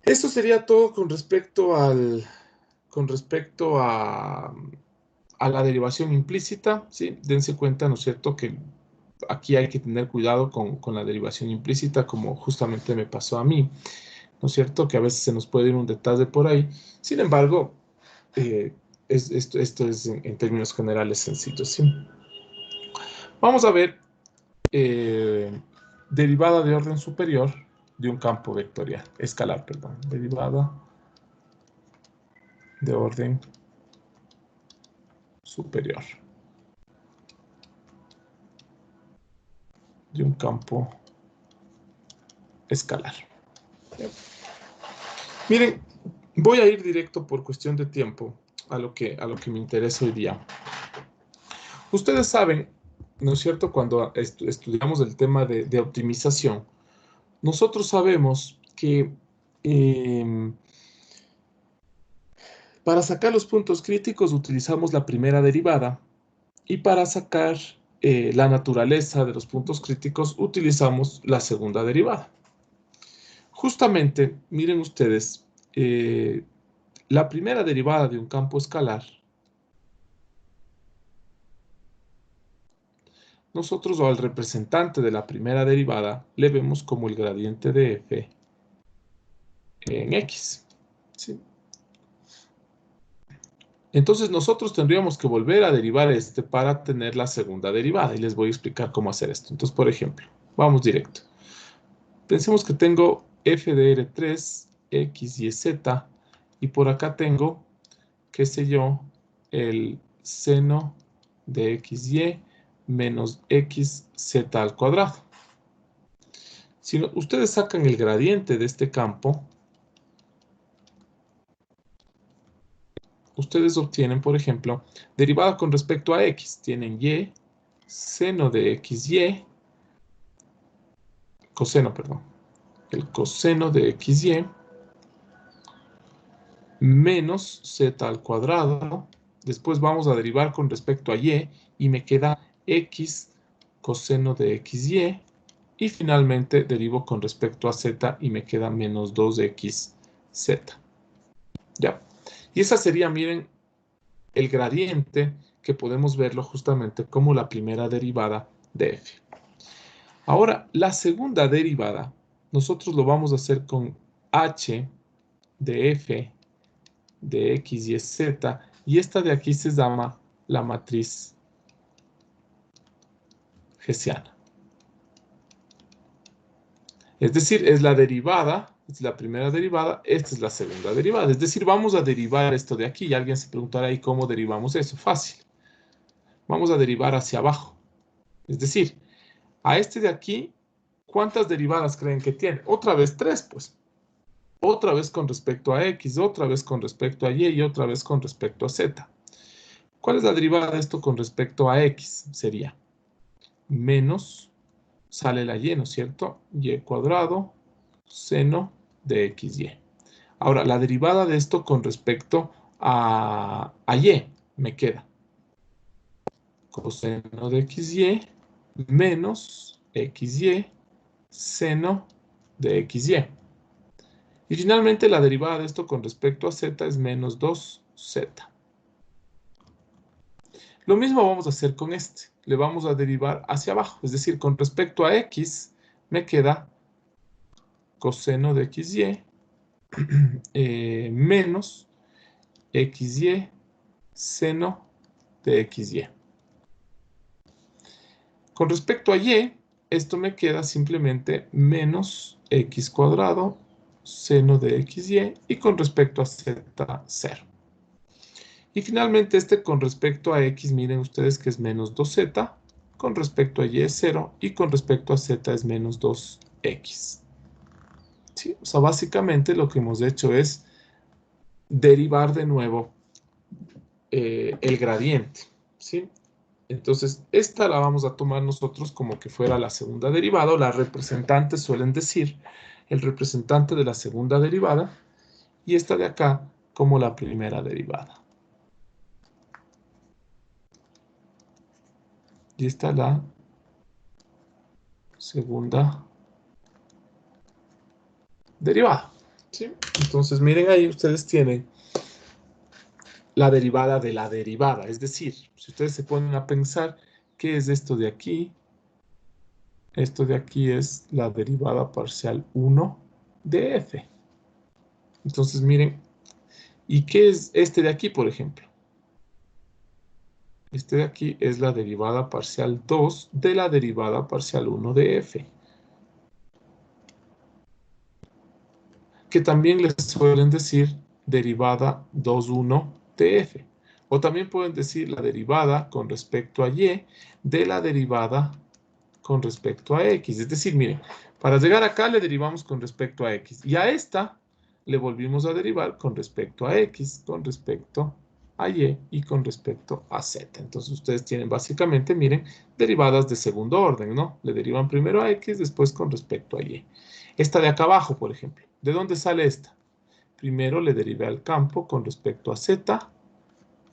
Esto sería todo con respecto a la derivación implícita, ¿sí? Dense cuenta, ¿no es cierto?, que aquí hay que tener cuidado con la derivación implícita, como justamente me pasó a mí, ¿no es cierto?, que a veces se nos puede ir un detalle por ahí. Sin embargo, esto es en términos generales sencillo, ¿sí? Vamos a ver derivada de orden superior de un campo vectorial, escalar, perdón, derivada de orden superior de un campo escalar. Miren, voy a ir directo por cuestión de tiempo a lo que me interesa hoy día. Ustedes saben, ¿no es cierto?, cuando estudiamos el tema de optimización, nosotros sabemos que para sacar los puntos críticos utilizamos la primera derivada y para sacar la naturaleza de los puntos críticos utilizamos la segunda derivada. Justamente, miren ustedes, la primera derivada de un campo escalar, nosotros al representante de la primera derivada le vemos como el gradiente de f en x, ¿sí? Entonces nosotros tendríamos que volver a derivar este para tener la segunda derivada y les voy a explicar cómo hacer esto. Entonces, por ejemplo, vamos directo. Pensemos que tengo f de R3, x y z y por acá tengo, qué sé yo, el seno de xy menos xz al cuadrado. Si ustedes sacan el gradiente de este campo, ustedes obtienen, por ejemplo, derivada con respecto a x. Tienen y, seno de xy, coseno, perdón, el coseno de xy menos z al cuadrado. Después vamos a derivar con respecto a y me queda x coseno de xy. Y finalmente derivo con respecto a z y me queda menos 2xz. ¿Ya? Y esa sería, miren, el gradiente que podemos verlo justamente como la primera derivada de f. Ahora, la segunda derivada, nosotros lo vamos a hacer con h de f de x y z, y esta de aquí se llama la matriz hessiana. Es decir, es la derivada, es la primera derivada, esta es la segunda derivada. Es decir, vamos a derivar esto de aquí, y alguien se preguntará, ¿y cómo derivamos eso? Fácil. Vamos a derivar hacia abajo. Es decir, a este de aquí, ¿cuántas derivadas creen que tiene? Otra vez 3, pues. Otra vez con respecto a x, otra vez con respecto a y otra vez con respecto a z. ¿Cuál es la derivada de esto con respecto a x? Sería menos, sale la y, ¿no es cierto? Y cuadrado, seno de xy. Ahora, la derivada de esto con respecto a y me queda coseno de xy menos xy seno de xy. Y finalmente la derivada de esto con respecto a z es menos 2z. Lo mismo vamos a hacer con este. Le vamos a derivar hacia abajo. Es decir, con respecto a x me queda coseno de xy menos xy seno de xy. Con respecto a y, esto me queda simplemente menos x cuadrado seno de xy y con respecto a z, 0. Y finalmente este con respecto a x, miren ustedes que es menos 2z, con respecto a y es 0 y con respecto a z es menos 2x. ¿Sí? O sea, básicamente lo que hemos hecho es derivar de nuevo el gradiente. ¿Sí? Entonces, esta la vamos a tomar nosotros como que fuera la segunda derivada, o la representante suelen decir, el representante de la segunda derivada, y esta de acá como la primera derivada. Y esta la segunda derivada. ¿Sí? Entonces, miren ahí, ustedes tienen la derivada de la derivada. Es decir, si ustedes se ponen a pensar, ¿qué es esto de aquí? Esto de aquí es la derivada parcial 1 de f. Entonces, miren, ¿y qué es este de aquí, por ejemplo? Este de aquí es la derivada parcial 2 de la derivada parcial 1 de f. Que también les suelen decir derivada 2,1 de f. O también pueden decir la derivada con respecto a y de la derivada con respecto a x. Es decir, miren, para llegar acá le derivamos con respecto a x. Y a esta le volvimos a derivar con respecto a x, con respecto a y con respecto a z. Entonces ustedes tienen básicamente, miren, derivadas de segundo orden, ¿no? Le derivan primero a x, después con respecto a y. Esta de acá abajo, por ejemplo. ¿De dónde sale esta? Primero le derivé al campo con respecto a z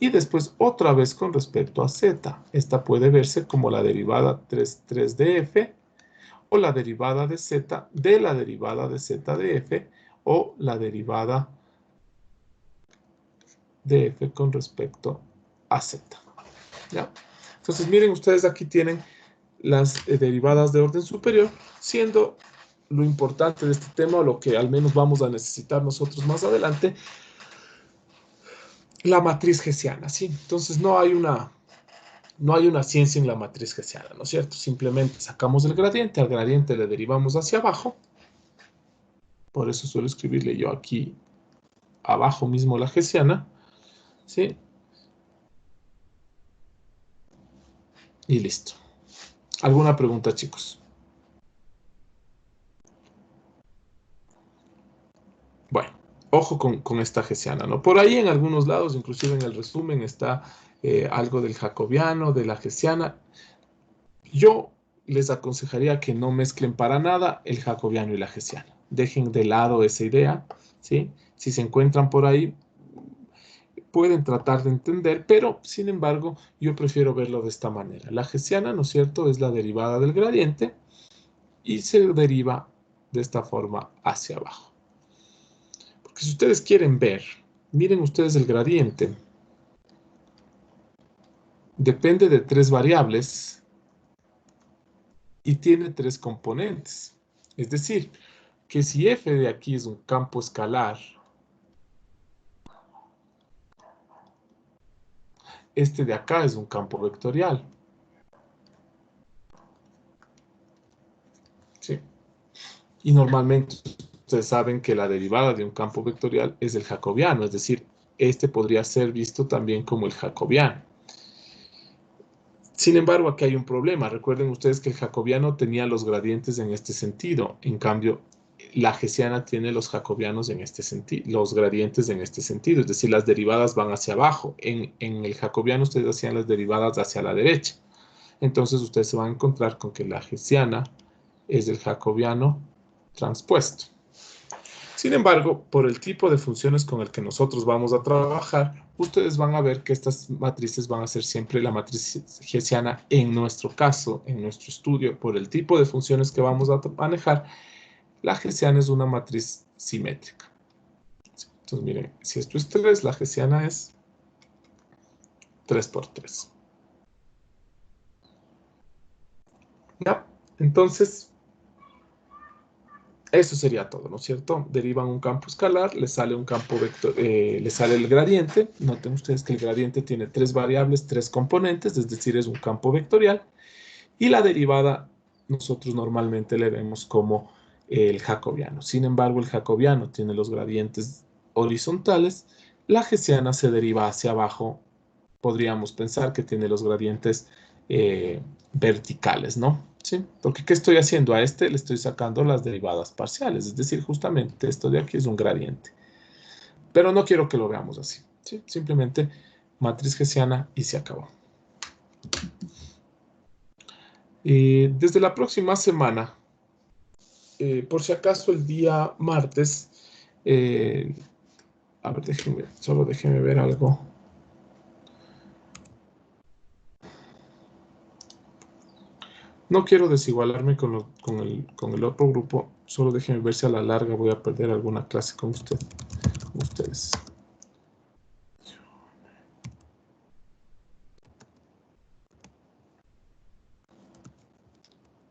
y después otra vez con respecto a z. Esta puede verse como la derivada 3 de f o la derivada de z de la derivada de z de f o la derivada de f con respecto a z. ¿Ya? Entonces miren, ustedes aquí tienen las derivadas de orden superior, siendo lo importante de este tema, o lo que al menos vamos a necesitar nosotros más adelante, la matriz hessiana, ¿sí? Entonces no hay una ciencia en la matriz hessiana, ¿no es cierto? Simplemente sacamos el gradiente, al gradiente le derivamos hacia abajo, por eso suelo escribirle yo aquí abajo mismo la hessiana, ¿sí? Y listo. ¿Alguna pregunta, chicos? Bueno, ojo con esta hessiana, ¿no? Por ahí en algunos lados, inclusive en el resumen, está algo del jacobiano, de la hessiana. Yo les aconsejaría que no mezclen para nada el jacobiano y la hessiana. Dejen de lado esa idea, ¿sí? Si se encuentran por ahí, pueden tratar de entender, pero sin embargo, yo prefiero verlo de esta manera. La hessiana, ¿no es cierto?, es la derivada del gradiente y se deriva de esta forma hacia abajo. Porque si ustedes quieren ver, miren ustedes el gradiente. Depende de 3 variables y tiene 3 componentes. Es decir, que si f de aquí es un campo escalar, este de acá es un campo vectorial. ¿Sí? Y normalmente ustedes saben que la derivada de un campo vectorial es el jacobiano, es decir, este podría ser visto también como el jacobiano. Sin embargo, aquí hay un problema. Recuerden ustedes que el jacobiano tenía los gradientes en este sentido. En cambio, la hessiana tiene los jacobianos en este sentido, los gradientes en este sentido. Es decir, las derivadas van hacia abajo. En el jacobiano ustedes hacían las derivadas hacia la derecha. Entonces ustedes se van a encontrar con que la hessiana es el jacobiano transpuesto. Sin embargo, por el tipo de funciones con el que nosotros vamos a trabajar, ustedes van a ver que estas matrices van a ser siempre la matriz hessiana en nuestro caso, en nuestro estudio, por el tipo de funciones que vamos a manejar. La hessiana es una matriz simétrica. Entonces, miren, si esto es 3, la hessiana es 3 por 3. ¿Ya? Entonces, eso sería todo, ¿no es cierto? Derivan un campo escalar, le sale un campo vector, le sale el gradiente. Noten ustedes que el gradiente tiene 3 variables, 3 componentes, es decir, es un campo vectorial. Y la derivada nosotros normalmente le vemos como el jacobiano. Sin embargo, el jacobiano tiene los gradientes horizontales. La hessiana se deriva hacia abajo. Podríamos pensar que tiene los gradientes verticales, ¿no? ¿Sí? Porque ¿qué estoy haciendo? A este le estoy sacando las derivadas parciales, es decir, justamente esto de aquí es un gradiente. Pero no quiero que lo veamos así, ¿sí? Simplemente matriz hessiana y se acabó. Desde la próxima semana, por si acaso el día martes, a ver, solo déjenme ver algo. No quiero desigualarme con el otro grupo. Solo déjenme ver si a la larga voy a perder alguna clase con ustedes.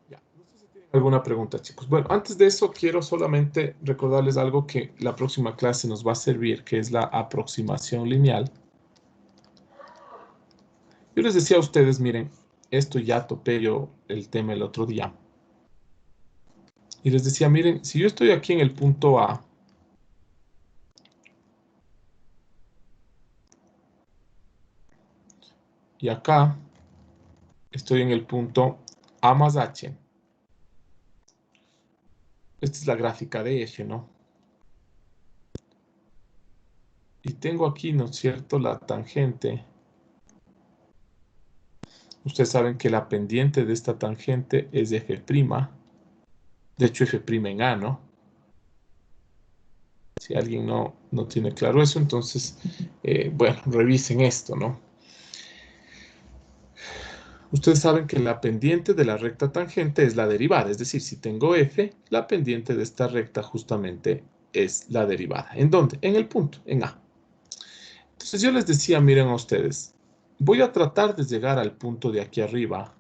Ya, no sé si tienen alguna pregunta, chicos. Bueno, antes de eso quiero solamente recordarles algo que la próxima clase nos va a servir, que es la aproximación lineal. Yo les decía a ustedes, miren, esto ya topé yo el tema el otro día. Y les decía, miren, si yo estoy aquí en el punto A, y acá estoy en el punto A más H. Esta es la gráfica de F, ¿no? Y tengo aquí, ¿no es cierto?, la tangente. Ustedes saben que la pendiente de esta tangente es F'. De hecho, F' en A, ¿no? Si alguien no tiene claro eso, entonces, bueno, revisen esto, ¿no? Ustedes saben que la pendiente de la recta tangente es la derivada. Es decir, si tengo F, la pendiente de esta recta justamente es la derivada. ¿En dónde? En el punto, en A. Entonces yo les decía, miren a ustedes, voy a tratar de llegar al punto de aquí arriba,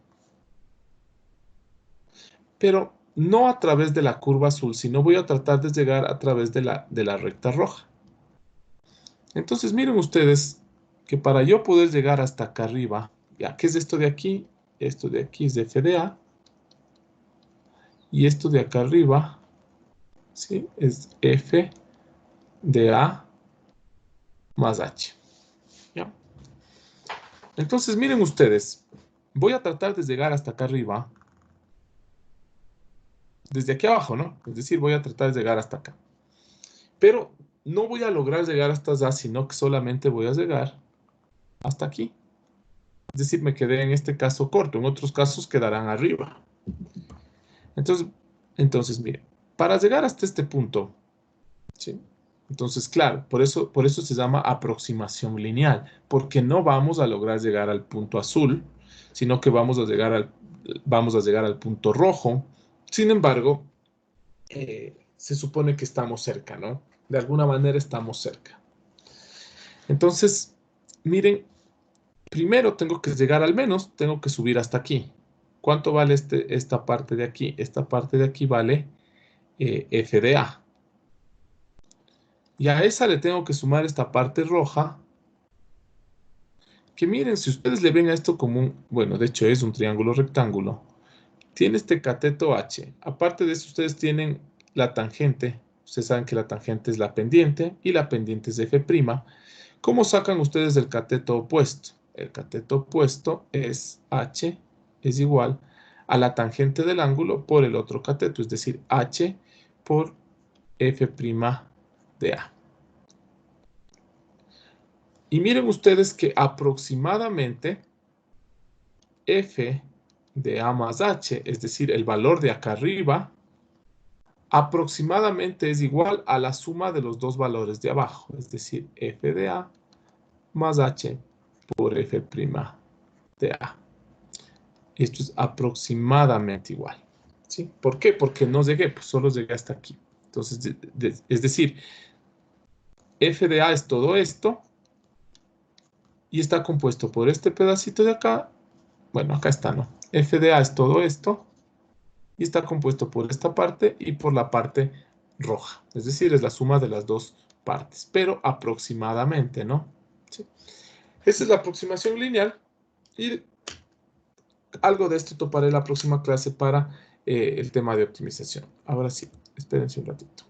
pero no a través de la curva azul, sino voy a tratar de llegar a través de la recta roja. Entonces miren ustedes que para yo poder llegar hasta acá arriba, ya, ¿qué es esto de aquí? Esto de aquí es de F de A. Y esto de acá arriba, ¿sí?, es F de A más H. ¿Ya? Entonces miren ustedes, voy a tratar de llegar hasta acá arriba, desde aquí abajo, ¿no? Es decir, voy a tratar de llegar hasta acá. Pero no voy a lograr llegar hasta allá, sino que solamente voy a llegar hasta aquí. Es decir, me quedé en este caso corto, en otros casos quedarán arriba. Entonces miren, para llegar hasta este punto, ¿sí? Entonces, claro, por eso se llama aproximación lineal, porque no vamos a lograr llegar al punto azul, sino que vamos a llegar al punto rojo. Sin embargo, se supone que estamos cerca, ¿no? De alguna manera estamos cerca. Entonces, miren, primero tengo que llegar al menos, tengo que subir hasta aquí. ¿Cuánto vale esta parte de aquí? Esta parte de aquí vale F de A. Y a esa le tengo que sumar esta parte roja, que miren, si ustedes le ven a esto como bueno, de hecho es un triángulo rectángulo, tiene este cateto H. Aparte de eso, ustedes tienen la tangente. Ustedes saben que la tangente es la pendiente y la pendiente es F'. ¿Cómo sacan ustedes el cateto opuesto? El cateto opuesto es H es igual a la tangente del ángulo por el otro cateto, es decir, H por F' de A. Y miren ustedes que aproximadamente F de A más H, es decir, el valor de acá arriba, aproximadamente es igual a la suma de los dos valores de abajo, es decir, F de A más H por F' de A. Esto es aproximadamente igual, ¿sí? ¿Por qué? Porque no llegué, pues solo llegué hasta aquí. Entonces, es decir, F de A es todo esto y está compuesto por este pedacito de acá. Bueno, acá está, ¿no? F de A es todo esto y está compuesto por esta parte y por la parte roja. Es decir, es la suma de las dos partes, pero aproximadamente, ¿no? ¿Sí? Esa es la aproximación lineal y algo de esto toparé la próxima clase para el tema de optimización. Ahora sí, espérense un ratito.